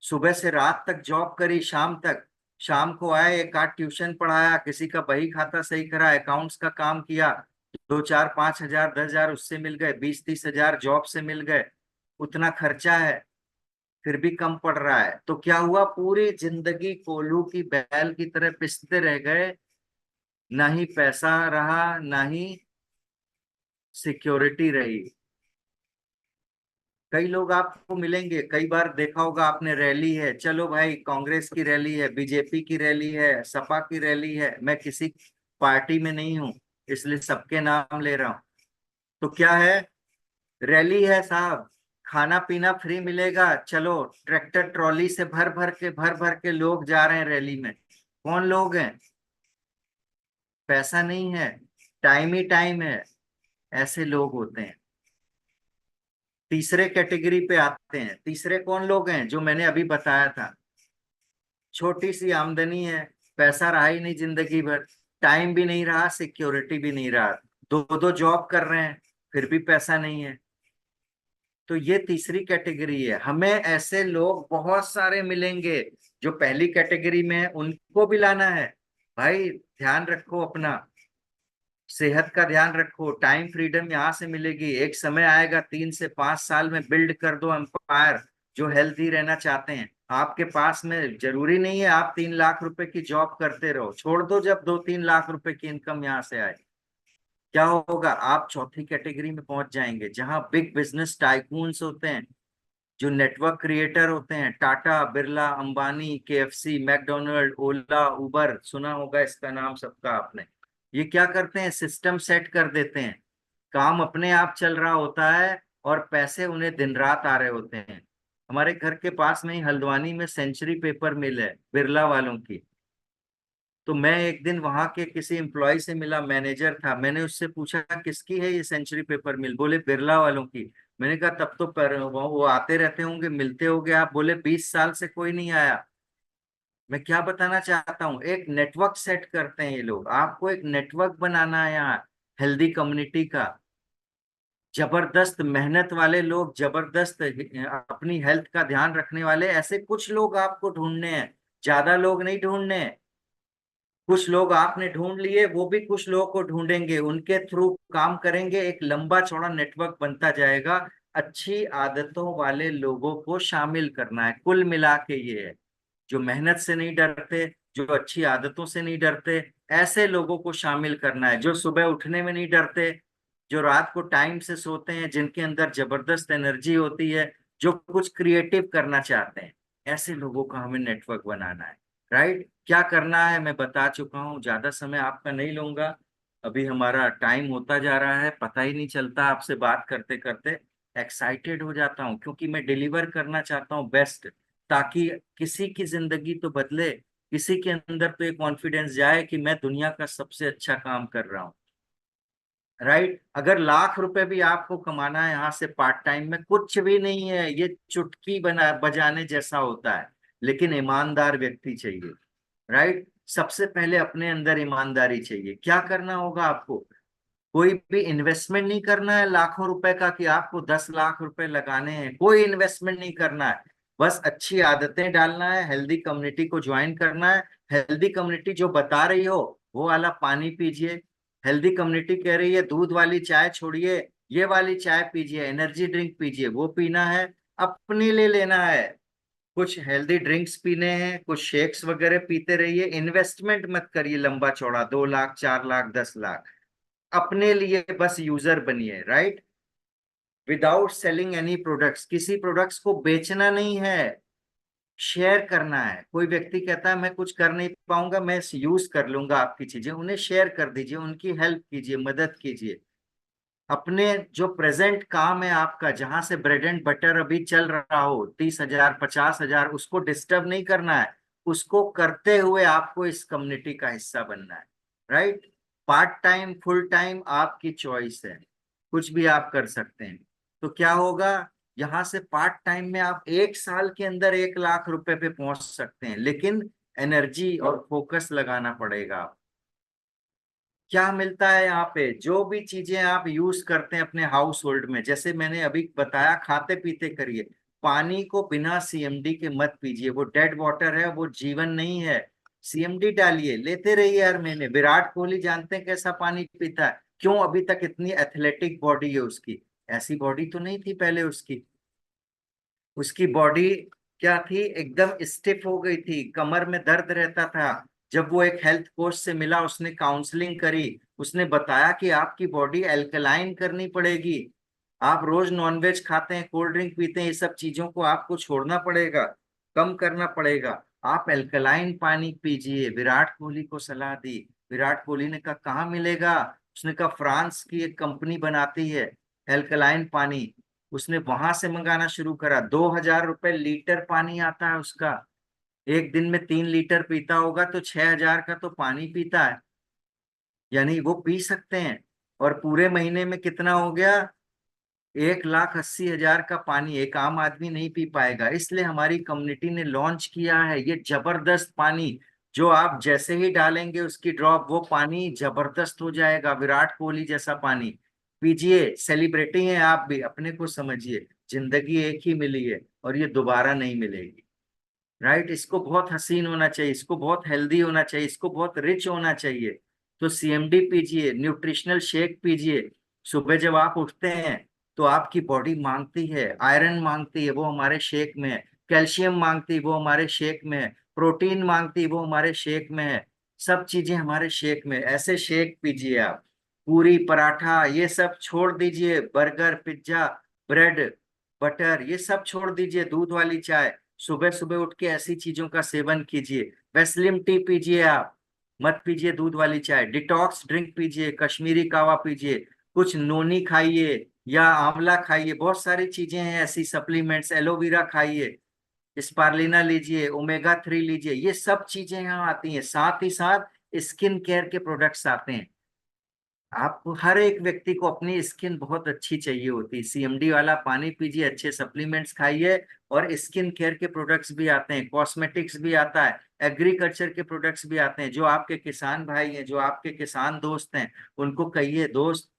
Speaker 1: सुबह से रात तक जॉब करी, शाम तक, शाम को आए, एक आध ट्यूशन पढ़ाया, किसी का बही खाता सही करा, अकाउंट्स का काम किया, 2 4 5 हजार 10 हजार उससे मिल गए, 20 30 हजार जॉब से मिल गए, उतना खर्चा है, फिर भी कम पड़ रहा है। तो क्या हुआ, पूरी जिंदगी कोल्हू की बैल की तरह पिसते रह गए, ना ही पैसा रहा, ना ही सिक्योरिटी रही। कई लोग आपको मिलेंगे, कई बार देखा होगा आपने, रैली है, चलो भाई, कांग्रेस की रैली है, बीजेपी की रैली है, सपा की रैली है, मैं किसी पार्टी में नहीं हूं इसलिए सबके नाम ले रहा हूं। तो क्या है, रैली है साहब, खाना पीना फ्री मिलेगा, चलो ट्रैक्टर ट्रॉली से भर भर के लोग जा रहे हैं रैली में। कौन लोग हैं? पैसा नहीं है, टाइम ही टाइम है, ऐसे लोग होते हैं। तीसरे कैटेगरी पे आते हैं। तीसरे कौन लोग हैं? जो मैंने अभी बताया था, छोटी सी आमदनी है, पैसा रहा ही नहीं जिंदगी भर, टाइम भी नहीं रहा, सिक्योरिटी भी नहीं रहा, दो दो जॉब कर रहे हैं, फिर भी पैसा नहीं है। तो ये तीसरी कैटेगरी है। हमें ऐसे लोग बहुत सारे मिलेंगे। जो पहली कैटेगरी में है उनको भी लाना है। भाई ध्यान रखो अपना, सेहत का ध्यान रखो, टाइम फ्रीडम यहाँ से मिलेगी। एक समय आएगा 3 से 5 साल में बिल्ड कर दो एम्पायर। जो हेल्थी रहना चाहते हैं आपके पास में, जरूरी नहीं है आप 3 लाख रुपए की जॉब करते रहो, छोड़ दो जब 2-3 लाख रुपए की इनकम यहाँ से आए, क्या होगा? आप चौथी कैटेगरी में पहुंच जाएंगे, जहां बिग बिजनेस टाइकून्स होते हैं, जो नेटवर्क क्रिएटर होते हैं, टाटा, बिरला, अंबानी, केएफसी, मैकडोनल्ड, ओला, उबर, सुना होगा इसका नाम सबका आपने। ये क्या करते हैं? सिस्टम सेट कर देते हैं, काम अपने आप चल रहा होता है और पैसे उन्हें दिन रात आ रहे होते हैं। हमारे घर के पास में ही हल्द्वानी में सेंचुरी पेपर मिल है बिरला वालों की। तो मैं एक दिन वहां के किसी एम्प्लॉय से मिला, मैनेजर था, मैंने उससे पूछा किसकी है ये सेंचुरी पेपर मिल? बोले बिरला वालों की। मैंने कहा तब तो वो आते रहते होंगे, मिलते होंगे आप? बोले 20 साल से कोई नहीं आया। मैं क्या बताना चाहता हूँ, एक नेटवर्क सेट करते हैं ये लोग। आपको एक नेटवर्क बनाना है यहाँ हेल्दी कम्युनिटी का। जबरदस्त मेहनत वाले लोग, जबरदस्त अपनी हेल्थ का ध्यान रखने वाले, ऐसे कुछ लोग आपको ढूंढने हैं, ज्यादा लोग नहीं ढूंढने हैं। कुछ लोग आपने ढूंढ लिए, वो भी कुछ लोगों को ढूंढेंगे, उनके थ्रू काम करेंगे, एक लंबा चौड़ा नेटवर्क बनता जाएगा। अच्छी आदतों वाले लोगों को शामिल करना है, कुल मिला के ये है। जो मेहनत से नहीं डरते, जो अच्छी आदतों से नहीं डरते, ऐसे लोगों को शामिल करना है। जो सुबह उठने में नहीं डरते, जो रात को टाइम से सोते हैं, जिनके अंदर जबरदस्त एनर्जी होती है, जो कुछ क्रिएटिव करना चाहते हैं, ऐसे लोगों का हमें नेटवर्क बनाना है। राइट? क्या करना है मैं बता चुका हूँ, ज्यादा समय आपका नहीं लूंगा। अभी हमारा टाइम होता जा रहा है, पता ही नहीं चलता आपसे बात करते करते। एक्साइटेड हो जाता हूँ क्योंकि मैं डिलीवर करना चाहता हूँ बेस्ट, ताकि किसी की जिंदगी तो बदले, किसी के अंदर तो ये कॉन्फिडेंस जाए कि मैं दुनिया का सबसे अच्छा काम कर रहा हूँ। राइट? अगर लाख रुपए भी आपको कमाना है यहाँ से पार्ट टाइम में, कुछ भी नहीं है, ये चुटकी बना बजाने जैसा होता है, लेकिन ईमानदार व्यक्ति चाहिए। राइट? सबसे पहले अपने अंदर ईमानदारी चाहिए। क्या करना होगा आपको? कोई भी इन्वेस्टमेंट नहीं करना है लाखों रुपए का, कि आपको 10 लाख रुपए लगाने हैं, कोई इन्वेस्टमेंट नहीं करना है। बस अच्छी आदतें डालना है, हेल्दी कम्युनिटी को ज्वाइन करना है। हेल्दी कम्युनिटी जो बता रही हो वो वाला पानी पीजिए, हेल्दी कम्युनिटी कह रही है दूध वाली चाय छोड़िए, ये वाली चाय पीजिए, एनर्जी ड्रिंक पीजिए, वो पीना है, अपने लिए लेना है। कुछ हेल्दी ड्रिंक्स पीने हैं, कुछ शेक्स वगैरह पीते रहिए, इन्वेस्टमेंट मत करिए लंबा चौड़ा, 2 लाख, 4 लाख, 10 लाख। अपने लिए बस यूजर बनिए। Right? Without selling any products, किसी प्रोडक्ट्स को बेचना नहीं है, शेयर करना है। कोई व्यक्ति कहता है मैं कुछ कर नहीं पाऊंगा, मैं यूज कर लूंगा आपकी चीजें, उन्हें शेयर कर दीजिए, उनकी हेल्प कीजिए, मदद कीजिए। अपने जो प्रेजेंट काम है आपका, जहां से ब्रेड एंड बटर अभी चल रहा हो, 30 हजार, 50 हजार, उसको डिस्टर्ब नहीं करना है। उसको करते हुए आपको इस कम्युनिटी का हिस्सा बनना है। Right? Part time, full time आपकी चॉइस है, कुछ भी आप कर सकते हैं। तो क्या होगा, यहाँ से पार्ट टाइम में आप 1 साल के अंदर 1 लाख रुपए पे पहुंच सकते हैं, लेकिन एनर्जी और फोकस लगाना पड़ेगा। क्या मिलता है यहाँ पे? जो भी चीजें आप यूज करते हैं अपने हाउस होल्ड में, जैसे मैंने अभी बताया, खाते पीते करिए। पानी को बिना सीएमडी के मत पीजिए, वो डेड वाटर है, वो जीवन नहीं है। सीएमडी डालिए, लेते रहिए हर महीने। विराट कोहली जानते हैं कैसा पानी पीता है, क्यों अभी तक इतनी एथलेटिक बॉडी है उसकी? ऐसी बॉडी तो नहीं थी पहले उसकी। उसकी बॉडी क्या थी? एकदम स्टिफ हो गई थी, कमर में दर्द रहता था। जब वो एक हेल्थ कोच से मिला, उसने काउंसलिंग करी, उसने बताया कि आपकी बॉडी एल्कलाइन करनी पड़ेगी। आप रोज नॉनवेज खाते हैं, कोल्ड ड्रिंक पीते हैं, ये सब चीजों को आपको छोड़ना पड़ेगा, कम करना पड़ेगा। आप एल्कलाइन पानी पीजिए। विराट कोहली को सलाह दी। विराट कोहली ने कहा कहाँ मिलेगा? उसने कहा फ्रांस की एक कंपनी बनाती है एल्कलाइन पानी, उसने वहां से मंगाना शुरू करा। 2,000 रुपए लीटर पानी आता है उसका। एक दिन में 3 लीटर पीता होगा तो 6,000 का तो पानी पीता है, यानी वो पी सकते हैं। और पूरे महीने में कितना हो गया? 1,80,000 का पानी एक आम आदमी नहीं पी पाएगा। इसलिए हमारी कम्युनिटी ने लॉन्च किया है ये जबरदस्त पानी, जो आप जैसे ही डालेंगे उसकी ड्रॉप, वो पानी जबरदस्त हो जाएगा, विराट कोहली जैसा पानी। पीजिए, सेलिब्रिटी हैं आप भी, अपने को समझिए। जिंदगी एक ही मिली है और ये दोबारा नहीं मिलेगी। राइट? इसको बहुत हसीन होना चाहिए, इसको बहुत हेल्दी होना चाहिए, इसको बहुत रिच होना चाहिए। तो सीएमडी पीजिए, न्यूट्रिशनल शेक पीजिए। सुबह जब आप उठते हैं तो आपकी बॉडी मांगती है, आयरन मांगती है, वो हमारे शेक में है। कैल्शियम मांगती है, वो हमारे शेक में है। प्रोटीन मांगती है, वो हमारे शेक में है। सब चीजें हमारे शेक में। ऐसे शेक पीजिए आप। पूरी, पराठा, ये सब छोड़ दीजिए। बर्गर, पिज्जा, ब्रेड, बटर, ये सब छोड़ दीजिए। दूध वाली चाय, सुबह सुबह उठ के ऐसी चीजों का सेवन कीजिए। वेस्लिम टी पीजिए आप, मत पीजिए दूध वाली चाय। डिटॉक्स ड्रिंक पीजिए, कश्मीरी कावा पीजिए, कुछ नोनी खाइए या आंवला खाइए। बहुत सारी चीजें हैं ऐसी, सप्लीमेंट्स, एलोवेरा खाइए, स्पारलिना लीजिए, ओमेगा 3 लीजिए। ये सब चीजें यहाँ आती हैं। साथ ही साथ स्किन केयर के प्रोडक्ट्स आते हैं। आपको, हर एक व्यक्ति को अपनी स्किन बहुत अच्छी चाहिए होती है। सीएमडी वाला पानी पीजिए, अच्छे सप्लीमेंट्स खाइए। और स्किन केयर के प्रोडक्ट्स भी आते हैं, कॉस्मेटिक्स भी आता है, एग्रीकल्चर के प्रोडक्ट्स भी आते हैं। जो आपके किसान भाई हैं, जो आपके किसान दोस्त हैं, उनको कहिए, दोस्त,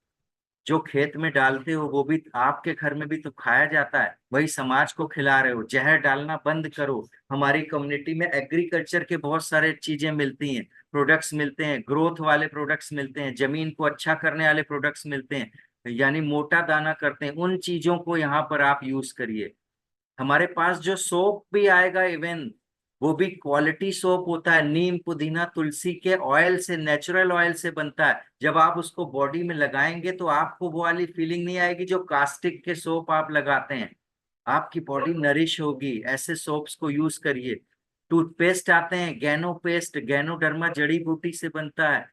Speaker 1: जो खेत में डालते हो वो भी आपके घर में भी तो खाया जाता है, वही समाज को खिला रहे हो। जहर डालना बंद करो। हमारी कम्युनिटी में एग्रीकल्चर के बहुत सारे चीजें मिलती हैं, प्रोडक्ट्स मिलते हैं, ग्रोथ वाले प्रोडक्ट्स मिलते हैं, जमीन को अच्छा करने वाले प्रोडक्ट्स मिलते हैं, यानी मोटा दाना करते हैं। उन चीजों को यहाँ पर आप यूज करिए। हमारे पास जो सोप भी आएगा इवन, वो भी क्वालिटी सोप होता है। नीम, पुदीना, तुलसी के ऑयल से, नेचुरल ऑयल से बनता है। जब आप उसको बॉडी में लगाएंगे तो आपको वो वाली फीलिंग नहीं आएगी जो कास्टिक के सोप आप लगाते हैं। आपकी बॉडी नरिश होगी। ऐसे सोप्स को यूज करिए। टूथपेस्ट आते हैं, गैनो पेस्ट, गैनोडर्मा जड़ी बूटी से बनता है।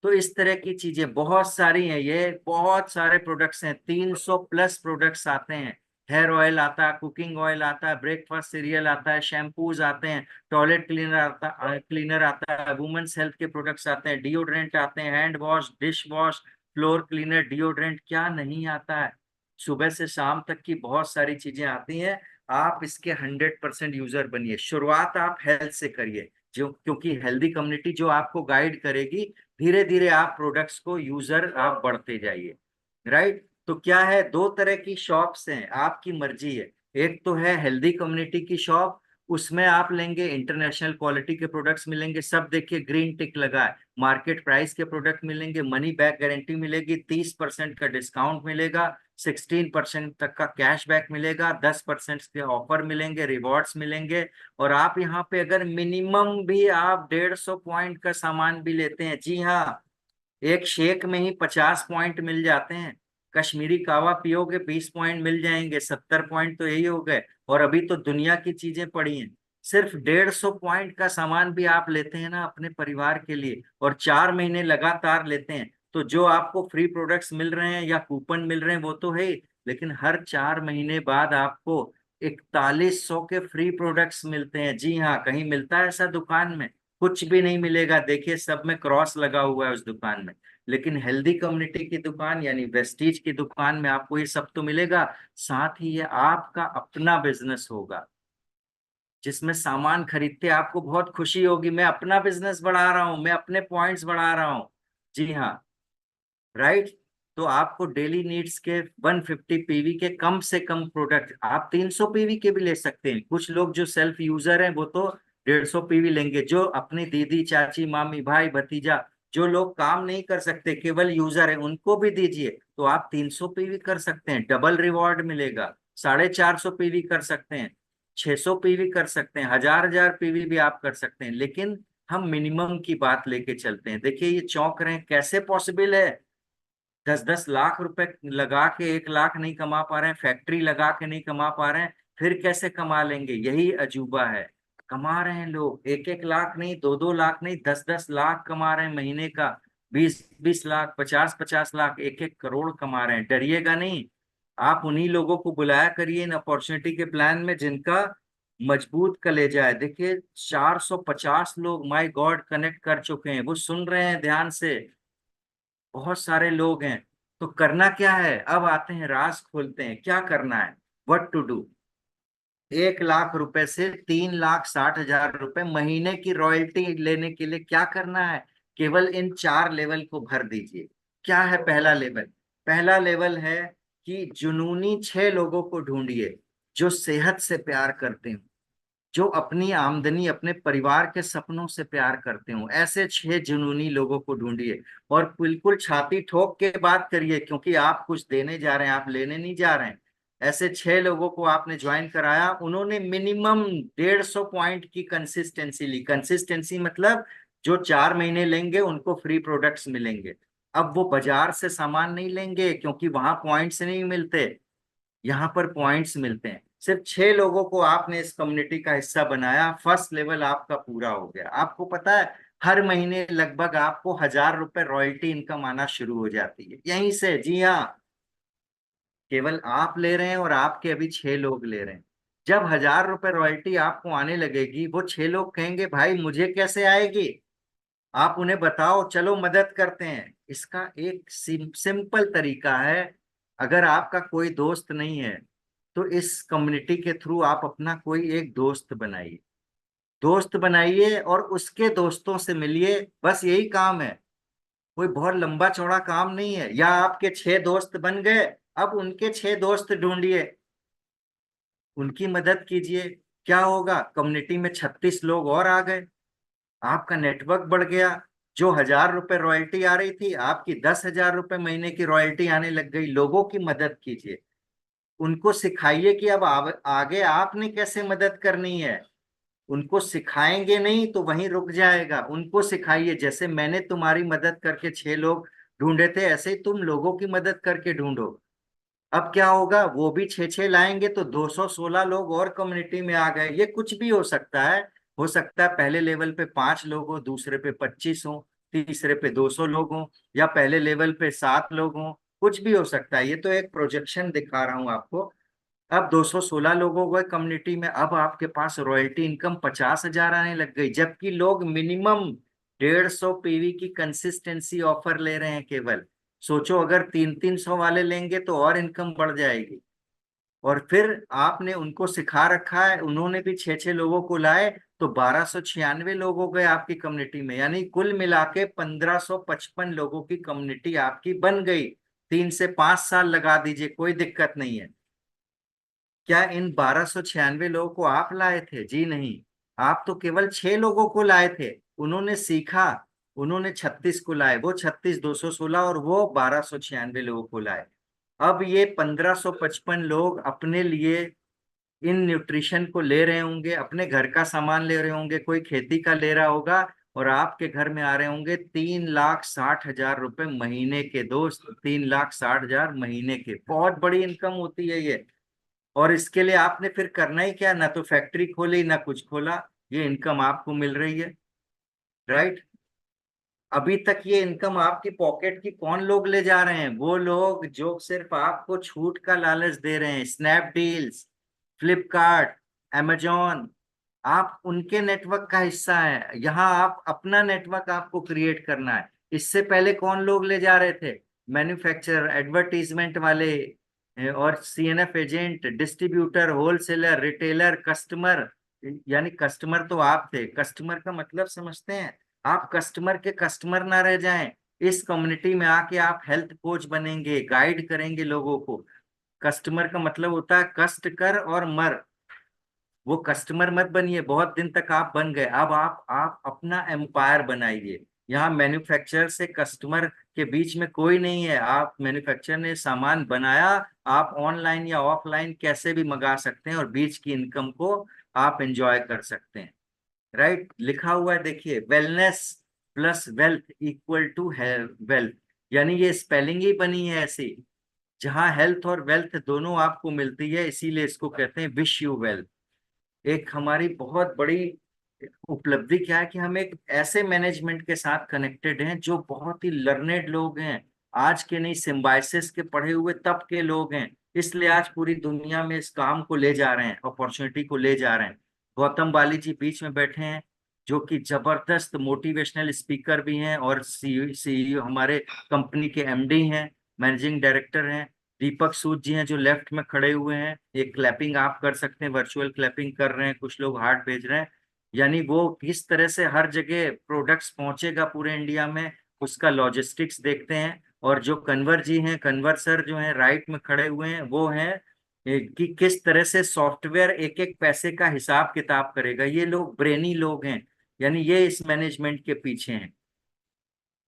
Speaker 1: तो इस तरह की चीजें बहुत सारी हैं। ये बहुत सारे प्रोडक्ट्स हैं, 300 प्लस प्रोडक्ट्स आते हैं। हेयर ऑयल आता है, कुकिंग ऑयल आता है, ब्रेकफास्ट सीरियल आता है, शैम्पूज आते हैं, टॉयलेट क्लीनर आता है, वुमेन्स हेल्थ के प्रोडक्ट्स आते हैं, डिओड्रेंट आते हैं, hand wash, dish wash, floor cleaner, deodorant, क्या नहीं आता है। सुबह से शाम तक की बहुत सारी चीजें आती हैं। आप इसके 100% यूजर बनिए। शुरुआत आप हेल्थ से करिए, जो, क्योंकि हेल्दी कम्युनिटी जो आपको गाइड करेगी। धीरे धीरे आप प्रोडक्ट्स को यूजर आप बढ़ते जाइए। राइट? तो क्या है, दो तरह की शॉप्स हैं, आपकी मर्जी है। एक तो है हेल्दी कम्युनिटी की शॉप, उसमें आप लेंगे इंटरनेशनल क्वालिटी के प्रोडक्ट्स मिलेंगे, सब देखिए ग्रीन टिक लगा है। मार्केट प्राइस के प्रोडक्ट मिलेंगे, मनी बैक गारंटी मिलेगी, 30% का डिस्काउंट मिलेगा, 16% तक का कैशबैक मिलेगा, 10% के ऑफर मिलेंगे, रिवॉर्ड्स मिलेंगे। और आप यहाँ पे अगर मिनिमम भी आप 150 पॉइंट का सामान भी लेते हैं, जी हाँ, एक शेक में ही 50 पॉइंट मिल जाते हैं। कश्मीरी कावा पियोगे, 20 पॉइंट मिल जाएंगे, 70 पॉइंट तो यही हो गए। और अभी तो दुनिया की चीजें पड़ी हैं। सिर्फ 150 पॉइंट का सामान भी आप लेते हैं ना अपने परिवार के लिए, और 4 महीने लगातार लेते हैं, तो जो आपको फ्री प्रोडक्ट्स मिल रहे हैं या कूपन मिल रहे हैं वो तो है ही, लेकिन हर 4 महीने बाद आपको 4100 के फ्री प्रोडक्ट्स मिलते हैं। जी हाँ, कहीं मिलता है ऐसा दुकान में? कुछ भी नहीं मिलेगा। देखिए, सब में क्रॉस लगा हुआ है उस दुकान में। लेकिन हेल्दी कम्युनिटी की दुकान यानी वेस्टीज की दुकान में आपको ये सब तो मिलेगा। साथ ही ये आपका अपना बिजनेस होगा, जिसमें सामान खरीदते आपको बहुत खुशी होगी, मैं अपना बिजनेस बढ़ा रहा हूँ, मैं अपने पॉइंट्स बढ़ा रहा हूँ। जी हाँ। राइट? तो आपको डेली नीड्स के 150 पीवी के कम से कम प्रोडक्ट, आप 300 पीवी के भी ले सकते हैं। कुछ लोग जो सेल्फ यूजर हैं वो तो 150 पीवी लेंगे। जो अपनी दीदी, चाची, मामी, भाई, भतीजा, जो लोग काम नहीं कर सकते, केवल यूजर है, उनको भी दीजिए। तो आप 300 पीवी कर सकते हैं, डबल रिवॉर्ड मिलेगा। 450 पीवी कर सकते हैं, 600 पीवी कर सकते हैं, 1000 पीवी भी आप कर सकते हैं। लेकिन हम मिनिमम की बात लेके चलते हैं। देखिए, ये चौंक रहे हैं, कैसे पॉसिबल है? 10-10 लाख रुपए लगा के 1 लाख नहीं कमा पा रहे हैं, फैक्ट्री लगा के नहीं कमा पा रहे हैं, फिर कैसे कमा लेंगे? यही अजूबा है। कमा रहे हैं लोग, 1-1 लाख नहीं, 2-2 लाख नहीं, 10-10 लाख कमा रहे हैं महीने का। 20-20 लाख, 50-50 लाख, 1-1 करोड़ कमा रहे हैं। डरिएगा नहीं। आप उन्हीं लोगों को बुलाया करिए इन अपॉर्चुनिटी के प्लान में जिनका मजबूत कलेजा है। देखिए 450 लोग माय गॉड कनेक्ट कर चुके हैं, वो सुन रहे हैं ध्यान से, बहुत सारे लोग हैं। तो करना क्या है, अब आते हैं राज खोलते हैं क्या करना है, व्हाट टू डू। 1 लाख रुपए से 3,60,000 रुपए महीने की रॉयल्टी लेने के लिए क्या करना है, केवल इन 4 लेवल को भर दीजिए। क्या है पहला लेवल? पहला लेवल है कि जुनूनी 6 लोगों को ढूंढिए जो सेहत से प्यार करते हो, जो अपनी आमदनी अपने परिवार के सपनों से प्यार करते हो। ऐसे 6 जुनूनी लोगों को ढूंढिए और बिल्कुल छाती ठोक के बात करिए, क्योंकि आप कुछ देने जा रहे हैं, आप लेने नहीं जा रहे हैं। ऐसे 6 लोगों को आपने ज्वाइन कराया, उन्होंने मिनिमम 150 पॉइंट की कंसिस्टेंसी ली। कंसिस्टेंसी मतलब जो 4 महीने लेंगे उनको फ्री प्रोडक्ट्स मिलेंगे। अब वो बाजार से सामान नहीं लेंगे क्योंकि वहां पॉइंट्स नहीं मिलते, यहाँ पर पॉइंट्स मिलते हैं। सिर्फ 6 लोगों को आपने इस कम्युनिटी का हिस्सा बनाया, फर्स्ट लेवल आपका पूरा हो गया। आपको पता है हर महीने लगभग आपको 1,000 रुपए रॉयल्टी इनकम आना शुरू हो जाती है यहीं से। जी हाँ, केवल आप ले रहे हैं और आपके अभी 6 लोग ले रहे हैं। जब 1,000 रुपए रॉयल्टी आपको आने लगेगी, वो 6 लोग कहेंगे भाई मुझे कैसे आएगी, आप उन्हें बताओ, चलो मदद करते हैं। इसका एक सिंपल तरीका है। अगर आपका कोई दोस्त नहीं है तो इस कम्युनिटी के थ्रू आप अपना कोई एक दोस्त बनाइए, दोस्त बनाइए और उसके दोस्तों से मिलिए। बस यही काम है, कोई बहुत लंबा चौड़ा काम नहीं है। या आपके 6 दोस्त बन गए, अब उनके 6 दोस्त ढूंढिए, उनकी मदद कीजिए। क्या होगा, कम्युनिटी में 36 लोग और आ गए, आपका नेटवर्क बढ़ गया। जो 1,000 रुपए रॉयल्टी आ रही थी, आपकी 10,000 रुपए महीने की रॉयल्टी आने लग गई। लोगों की मदद कीजिए, उनको सिखाइए कि अब आगे आपने कैसे मदद करनी है। उनको सिखाएंगे नहीं तो वहीं रुक जाएगा, उनको सिखाइए। जैसे मैंने तुम्हारी मदद करके 6 लोग ढूंढे थे, ऐसे ही तुम लोगों की मदद करके ढूंढो। अब क्या होगा, वो भी 6 6 लाएंगे तो 216 लोग और कम्युनिटी में आ गए। ये कुछ भी हो सकता है। हो सकता है पहले लेवल पे 5 लोग हो, दूसरे पे 25 हो, तीसरे पे 200 लोग हो, या पहले लेवल पे 7 लोग हो। कुछ भी हो सकता है, ये तो एक प्रोजेक्शन दिखा रहा हूं आपको। अब 216 लोगों को कम्युनिटी में, अब आपके पास रॉयल्टी इनकम 50,000 आने लग गई, जबकि लोग मिनिमम 150 पीवी की कंसिस्टेंसी ऑफर ले रहे हैं केवल। सोचो अगर 300 300 वाले लेंगे तो और इनकम बढ़ जाएगी। और फिर आपने उनको सिखा रखा है, उन्होंने भी 6 6 लोगों को लाए, तो 1,296 लोग हो गए आपकी कम्युनिटी में। यानी कुल मिला के 1,555 लोगों की कम्युनिटी आपकी बन गई। 3 से 5 साल लगा दीजिए, कोई दिक्कत नहीं है। क्या इन 1,296 लोगों को आप लाए थे? जी नहीं, आप तो केवल 6 लोगों को लाए थे। उन्होंने सीखा, उन्होंने 36 को लाए, वो 36 216 और वो 1,296 लोगों को लाए। अब ये 1,555 लोग अपने लिए इन न्यूट्रिशन को ले रहे होंगे, अपने घर का सामान ले रहे होंगे, कोई खेती का ले रहा होगा, और आपके घर में आ रहे होंगे 3,60,000 रुपए महीने के। दोस्त 3,60,000 महीने के, बहुत बड़ी इनकम होती है ये। और इसके लिए आपने फिर करना ही क्या, ना तो फैक्ट्री खोली ना कुछ खोला, ये इनकम आपको मिल रही है। राइट। अभी तक ये इनकम आपकी पॉकेट की कौन लोग ले जा रहे हैं? वो लोग जो सिर्फ आपको छूट का लालच दे रहे हैं, स्नैपडील्स, फ्लिपकार्ट, amazon। आप उनके नेटवर्क का हिस्सा है। यहाँ आप अपना नेटवर्क आपको क्रिएट करना है। इससे पहले कौन लोग ले जा रहे थे? मैन्युफैक्चरर, एडवर्टीजमेंट वाले, और CNF agent, distributor, wholesaler, retailer, customer. यानी कस्टमर तो आप थे। कस्टमर का मतलब समझते हैं? आप कस्टमर के कस्टमर ना रह जाएं। इस कम्युनिटी में आके आप हेल्थ कोच बनेंगे, गाइड करेंगे लोगों को। कस्टमर का मतलब होता है कष्ट कर और मर। वो कस्टमर मत बनिए, बहुत दिन तक आप बन गए, अब आप अपना एम्पायर बनाइए। यहाँ मैन्युफैक्चरर से कस्टमर के बीच में कोई नहीं है। आप मैन्युफैक्चरर ने सामान बनाया, आप ऑनलाइन या ऑफलाइन कैसे भी मंगा सकते हैं और बीच की इनकम को आप एंजॉय कर सकते हैं। राइट, लिखा हुआ है देखिए, wellness plus wealth equal to wealth. यानी ये स्पेलिंग ही बनी है ऐसी, जहाँ हेल्थ और वेल्थ दोनों आपको मिलती है, इसीलिए इसको कहते हैं विश यू वेल्थ। एक हमारी बहुत बड़ी उपलब्धि क्या है कि हम एक ऐसे मैनेजमेंट के साथ कनेक्टेड हैं जो बहुत ही लर्नेड लोग हैं। आज के नहीं, सिम्बायसिस के पढ़े हुए तब के लोग हैं। इसलिए आज पूरी दुनिया में इस काम को ले जा रहे हैं, अपॉर्चुनिटी को ले जा रहे हैं। गौतम बाली जी बीच में बैठे हैं, जो कि जबरदस्त मोटिवेशनल स्पीकर भी हैं और सीईओ हमारे कंपनी के एमडी हैं, मैनेजिंग डायरेक्टर हैं। दीपक सूद जी हैं जो लेफ्ट में खड़े हुए हैं, एक क्लैपिंग आप कर सकते हैं, वर्चुअल क्लैपिंग कर रहे हैं, कुछ लोग हार्ट भेज रहे हैं। यानी वो किस तरह से हर जगह प्रोडक्ट्स पहुंचेगा पूरे इंडिया में, उसका लॉजिस्टिक्स देखते हैं। और जो कन्वर जी हैं, कन्वर सर जो हैं राइट में खड़े हुए हैं, वो हैं कि किस तरह से सॉफ्टवेयर एक एक पैसे का हिसाब किताब करेगा। ये लोग ब्रेनी लोग हैं, यानी ये इस मैनेजमेंट के पीछे हैं।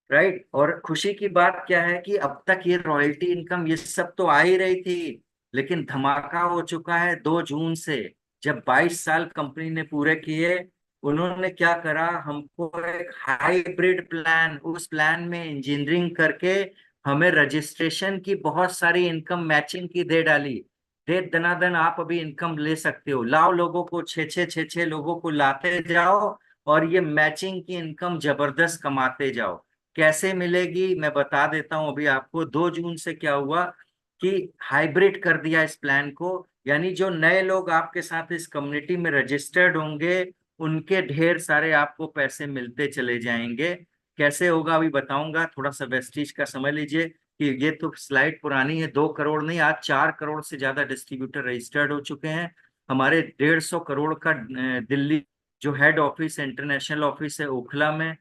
Speaker 1: राइट। और खुशी की बात क्या है कि अब तक ये रॉयल्टी इनकम ये सब तो आ ही रही थी, लेकिन धमाका हो चुका है 2 जून से, जब 22 साल कंपनी ने पूरे किए। उन्होंने क्या करा, हमको एक हाइब्रिड प्लान, उस प्लान में इंजीनियरिंग करके हमें रजिस्ट्रेशन की बहुत सारी इनकम मैचिंग की दे डाली। दे दनादन आप अभी इनकम ले सकते हो, लाओ लोगों को, छः छः लोगों को लाते जाओ और ये मैचिंग की इनकम जबरदस्त कमाते जाओ। कैसे मिलेगी मैं बता देता हूं अभी आपको। 2 जून से क्या हुआ कि हाइब्रिड कर दिया इस प्लान को, यानी जो नए लोग आपके साथ इस कम्युनिटी में रजिस्टर्ड होंगे, उनके ढेर सारे आपको पैसे मिलते चले जाएंगे। कैसे होगा अभी बताऊंगा, थोड़ा सा वेस्टीज का समझ लीजिए कि ये तो स्लाइड पुरानी है। 2 करोड़ नहीं, आज 4 करोड़ से ज्यादा डिस्ट्रीब्यूटर रजिस्टर्ड हो चुके हैं। हमारे 150 करोड़ का दिल्ली जो हेड ऑफिस इंटरनेशनल ऑफिस है ओखला में,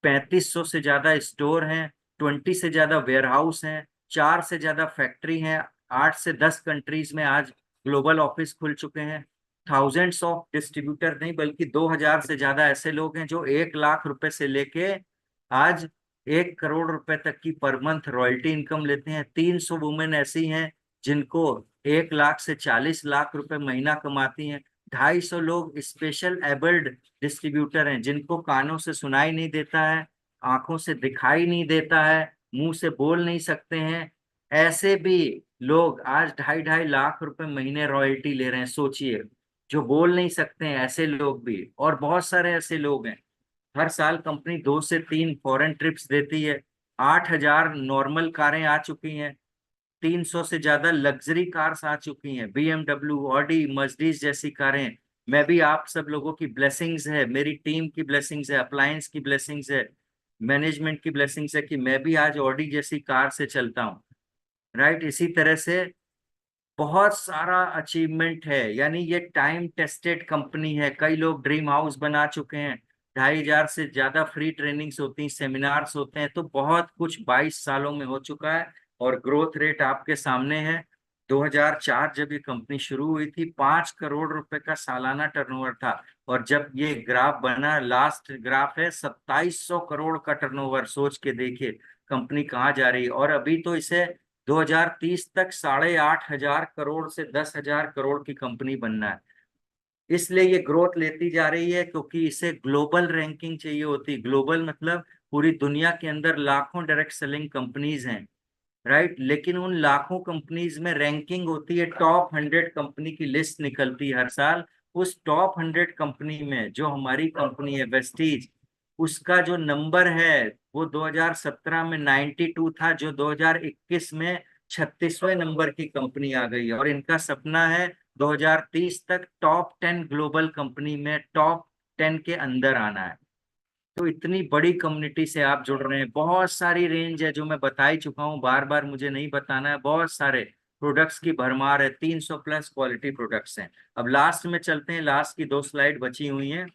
Speaker 1: 3500 से ज्यादा स्टोर हैं, 20 से ज्यादा वेयरहाउस हैं, 4 से ज्यादा फैक्ट्री हैं, 8 से 10 कंट्रीज में आज ग्लोबल ऑफिस खुल चुके हैं। थाउजेंड्स ऑफ डिस्ट्रीब्यूटर नहीं बल्कि 2000 से ज्यादा ऐसे लोग हैं जो 1 लाख रुपए से लेके आज 1 करोड़ रुपए तक की पर मंथ रॉयल्टी इनकम लेते हैं। 300 वुमेन ऐसी हैं जिनको 1 लाख से 40 लाख रुपए महीना कमाती हैं। 250 लोग स्पेशल एबल्ड डिस्ट्रीब्यूटर हैं जिनको कानों से सुनाई नहीं देता है, आंखों से दिखाई नहीं देता है, मुंह से बोल नहीं सकते हैं। ऐसे भी लोग आज 2.5 2.5 लाख रुपए महीने रॉयल्टी ले रहे हैं, सोचिए। जो बोल नहीं सकते हैं ऐसे लोग भी, और बहुत सारे ऐसे लोग हैं। हर साल कंपनी 2 से 3 फॉरेन ट्रिप्स देती है। 8,000 नॉर्मल कारें आ चुकी हैं, 300 से ज्यादा लग्जरी कार्स आ चुकी हैं, बीएमडब्ल्यू, ऑडी, मर्सिडीज जैसी कारें। मैं भी आप सब लोगों की ब्लेसिंग्स है, मेरी टीम की ब्लेसिंग्स है, अप्लायंस की ब्लेसिंग्स है, मैनेजमेंट की ब्लेसिंग्स है कि मैं भी आज ऑडी जैसी कार से चलता हूँ। राइट। इसी तरह से बहुत सारा अचीवमेंट है, यानी ये टाइम टेस्टेड कंपनी है। कई लोग ड्रीम हाउस बना चुके हैं, 2,500 से ज्यादा फ्री ट्रेनिंग्स होती हैं, सेमिनार्स होते हैं, तो बहुत कुछ 22 सालों में हो चुका है। और ग्रोथ रेट आपके सामने है। 2004 जब ये कंपनी शुरू हुई थी, 5 करोड़ रुपए का सालाना टर्नओवर था, और जब ये ग्राफ बना, लास्ट ग्राफ है 2,700 करोड़ का टर्नओवर। सोच के देखिए कंपनी कहाँ जा रही है। और अभी तो इसे 2030 तक 8,500 करोड़ से 10,000 करोड़ की कंपनी बनना है। इसलिए ये ग्रोथ लेती जा रही है क्योंकि इसे ग्लोबल रैंकिंग चाहिए होती। ग्लोबल मतलब पूरी दुनिया के अंदर लाखों डायरेक्ट सेलिंग कंपनीज हैं। राइट। लेकिन उन लाखों कंपनीज में रैंकिंग होती है, टॉप 100 कंपनी की लिस्ट निकलती है हर साल। उस टॉप 100 कंपनी में जो हमारी कंपनी है वेस्टीज, उसका जो नंबर है वो 2017 में 92 था, जो 2021 में 36वें नंबर की कंपनी आ गई है। और इनका सपना है 2030 तक टॉप 10 ग्लोबल कंपनी में टॉप 10 के अंदर आना है। तो इतनी बड़ी कम्युनिटी से आप जुड़ रहे हैं। बहुत सारी रेंज है जो मैं बता ही चुका हूँ, बार बार मुझे नहीं बताना है। बहुत सारे प्रोडक्ट्स की भरमार है, 300 प्लस क्वालिटी प्रोडक्ट्स हैं। अब लास्ट में चलते हैं, लास्ट की 2 स्लाइड बची हुई हैं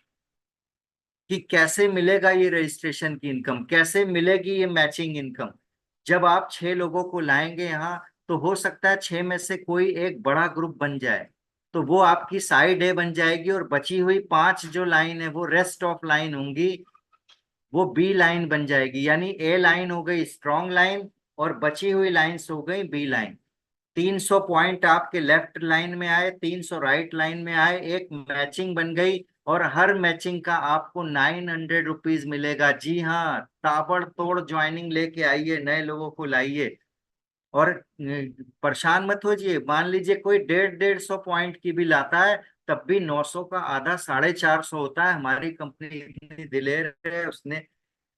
Speaker 1: कि कैसे मिलेगा ये रजिस्ट्रेशन की इनकम, कैसे मिलेगी ये मैचिंग इनकम। जब आप 6 लोगों को लाएंगे यहाँ, तो हो सकता है 6 में से कोई एक बड़ा ग्रुप बन जाए, तो वो आपकी साइड ए बन जाएगी, और बची हुई 5 जो लाइन है वो रेस्ट ऑफ लाइन होंगी, वो बी लाइन बन जाएगी। यानी ए लाइन हो गई स्ट्रॉन्ग लाइन, और बची हुई लाइंस हो गई बी लाइन। 300 पॉइंट आपके लेफ्ट लाइन में आए, 300 राइट लाइन में आए, एक मैचिंग बन गई। और हर मैचिंग का आपको 900 रुपीज मिलेगा। जी हाँ, ताबड़तोड़ ज्वाइनिंग लेके आइए, नए लोगों को लाइए। और परेशान मत होइए, मान लीजिए कोई 150 पॉइंट की भी लाता है, तब भी 900 का आधा 450 होता है। हमारी कंपनी इतनी दिलेर है, उसने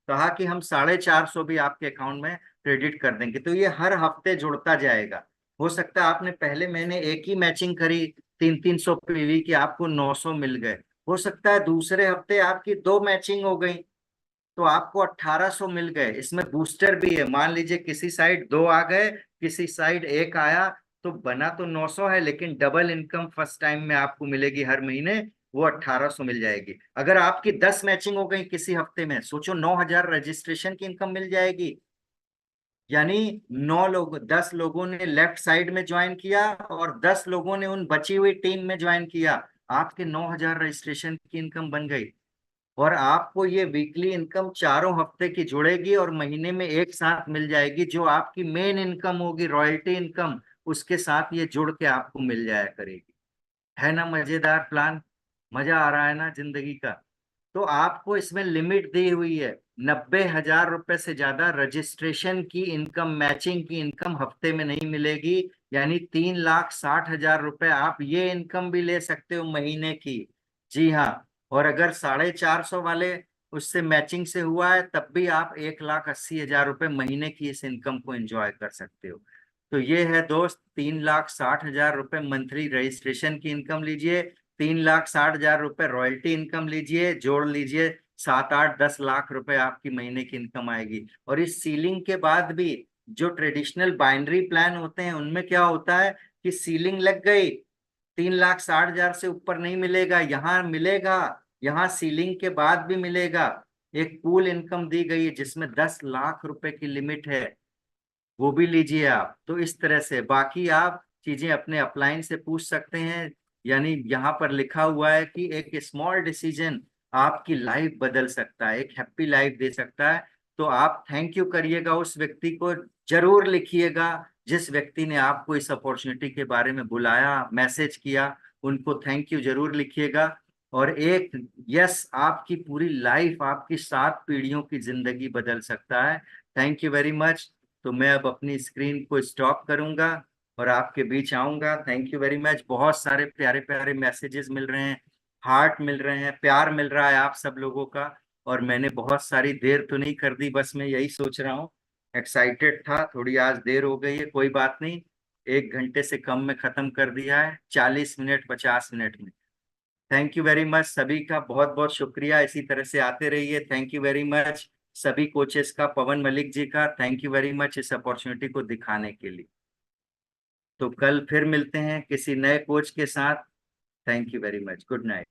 Speaker 1: कहा कि हम 450 भी आपके अकाउंट में क्रेडिट कर देंगे। तो ये हर हफ्ते जुड़ता जाएगा। हो सकता है आपने पहले महीने एक ही मैचिंग करी 300 पीवी की, आपको 900 मिल गए। हो सकता है दूसरे हफ्ते आपकी दो मैचिंग हो गई तो आपको 1800 मिल गए। इसमें बूस्टर भी है, मान लीजिए किसी साइड दो आ गए, किसी साइड एक आया, तो बना तो 900 है, लेकिन डबल इनकम फर्स्ट टाइम में आपको मिलेगी हर महीने, वो 1800 मिल जाएगी। अगर आपकी 10 मैचिंग हो गई किसी हफ्ते में, सोचो 9000 रजिस्ट्रेशन की इनकम मिल जाएगी। यानी 9 लोग, 10 लोगों ने लेफ्ट साइड में ज्वाइन किया और 10 लोगों ने उन बची हुई टीम में ज्वाइन किया, आपके 9000 रजिस्ट्रेशन की इनकम बन गई। और आपको ये वीकली इनकम चारों हफ्ते की जुड़ेगी और महीने में एक साथ मिल जाएगी, जो आपकी मेन इनकम होगी, रॉयल्टी इनकम, उसके साथ ये जुड़ के आपको मिल जाया करेगी। है ना मजेदार प्लान? मजा आ रहा है ना जिंदगी का? तो आपको इसमें लिमिट दी हुई है, 90,000 रुपए से ज्यादा रजिस्ट्रेशन की इनकम, मैचिंग की इनकम हफ्ते में नहीं मिलेगी। यानी 3,60,000 रुपए आप ये इनकम भी ले सकते हो महीने की। जी हाँ। और अगर 450 वाले उससे मैचिंग से हुआ है, तब भी आप 1,80,000 रुपए महीने की इस इनकम को एंजॉय कर सकते हो। तो ये है दोस्त, 3,60,000 रुपए मंथली रजिस्ट्रेशन की इनकम लीजिए, 3,60,000 रुपए रॉयल्टी इनकम लीजिए, जोड़ लीजिए 7 8 10 लाख रुपए आपकी महीने की इनकम आएगी। और इस सीलिंग के बाद भी जो ट्रेडिशनल बाइनरी प्लान होते हैं उनमें क्या होता है कि सीलिंग लग गई, 3,60,000 से ऊपर नहीं मिलेगा, यहाँ मिलेगा। यहाँ सीलिंग के बाद भी मिलेगा। एक पूल इनकम दी गई है जिसमें 10 लाख रुपए की लिमिट है, वो भी लीजिए आप। तो इस तरह से बाकी आप चीजें अपने अपलाइन से पूछ सकते हैं। यानी यहाँ पर लिखा हुआ है कि एक स्मॉल डिसीजन आपकी लाइफ बदल सकता है, एक हैप्पी लाइफ दे सकता है। तो आप थैंक यू करिएगा उस व्यक्ति को, जरूर लिखिएगा जिस व्यक्ति ने आपको इस अपॉर्चुनिटी के बारे में बुलाया, मैसेज किया, उनको थैंक यू जरूर लिखिएगा। और एक यस, आपकी पूरी लाइफ, आपकी 7 पीढ़ियों की जिंदगी बदल सकता है। Thank you very much. तो मैं अब अपनी स्क्रीन को स्टॉप करूंगा और आपके बीच आऊंगा। Thank you very much. बहुत सारे प्यारे प्यारे मैसेजेस मिल रहे हैं, हार्ट मिल रहे हैं, प्यार मिल रहा है आप सब लोगों का। और मैंने बहुत सारी देर तो नहीं कर दी, बस मैं यही सोच रहा हूँ, एक्साइटेड था थोड़ी, आज देर हो गई है, कोई बात नहीं। 1 घंटे से कम में खत्म कर दिया है, 40 मिनट 50 मिनट में। थैंक यू वेरी मच सभी का, बहुत बहुत शुक्रिया, इसी तरह से आते रहिए। थैंक यू वेरी मच सभी कोचेस का, पवन मलिक जी का थैंक यू वेरी मच इस अपॉर्चुनिटी को दिखाने के लिए। तो कल फिर मिलते हैं किसी नए कोच के साथ। Thank you very much, good night.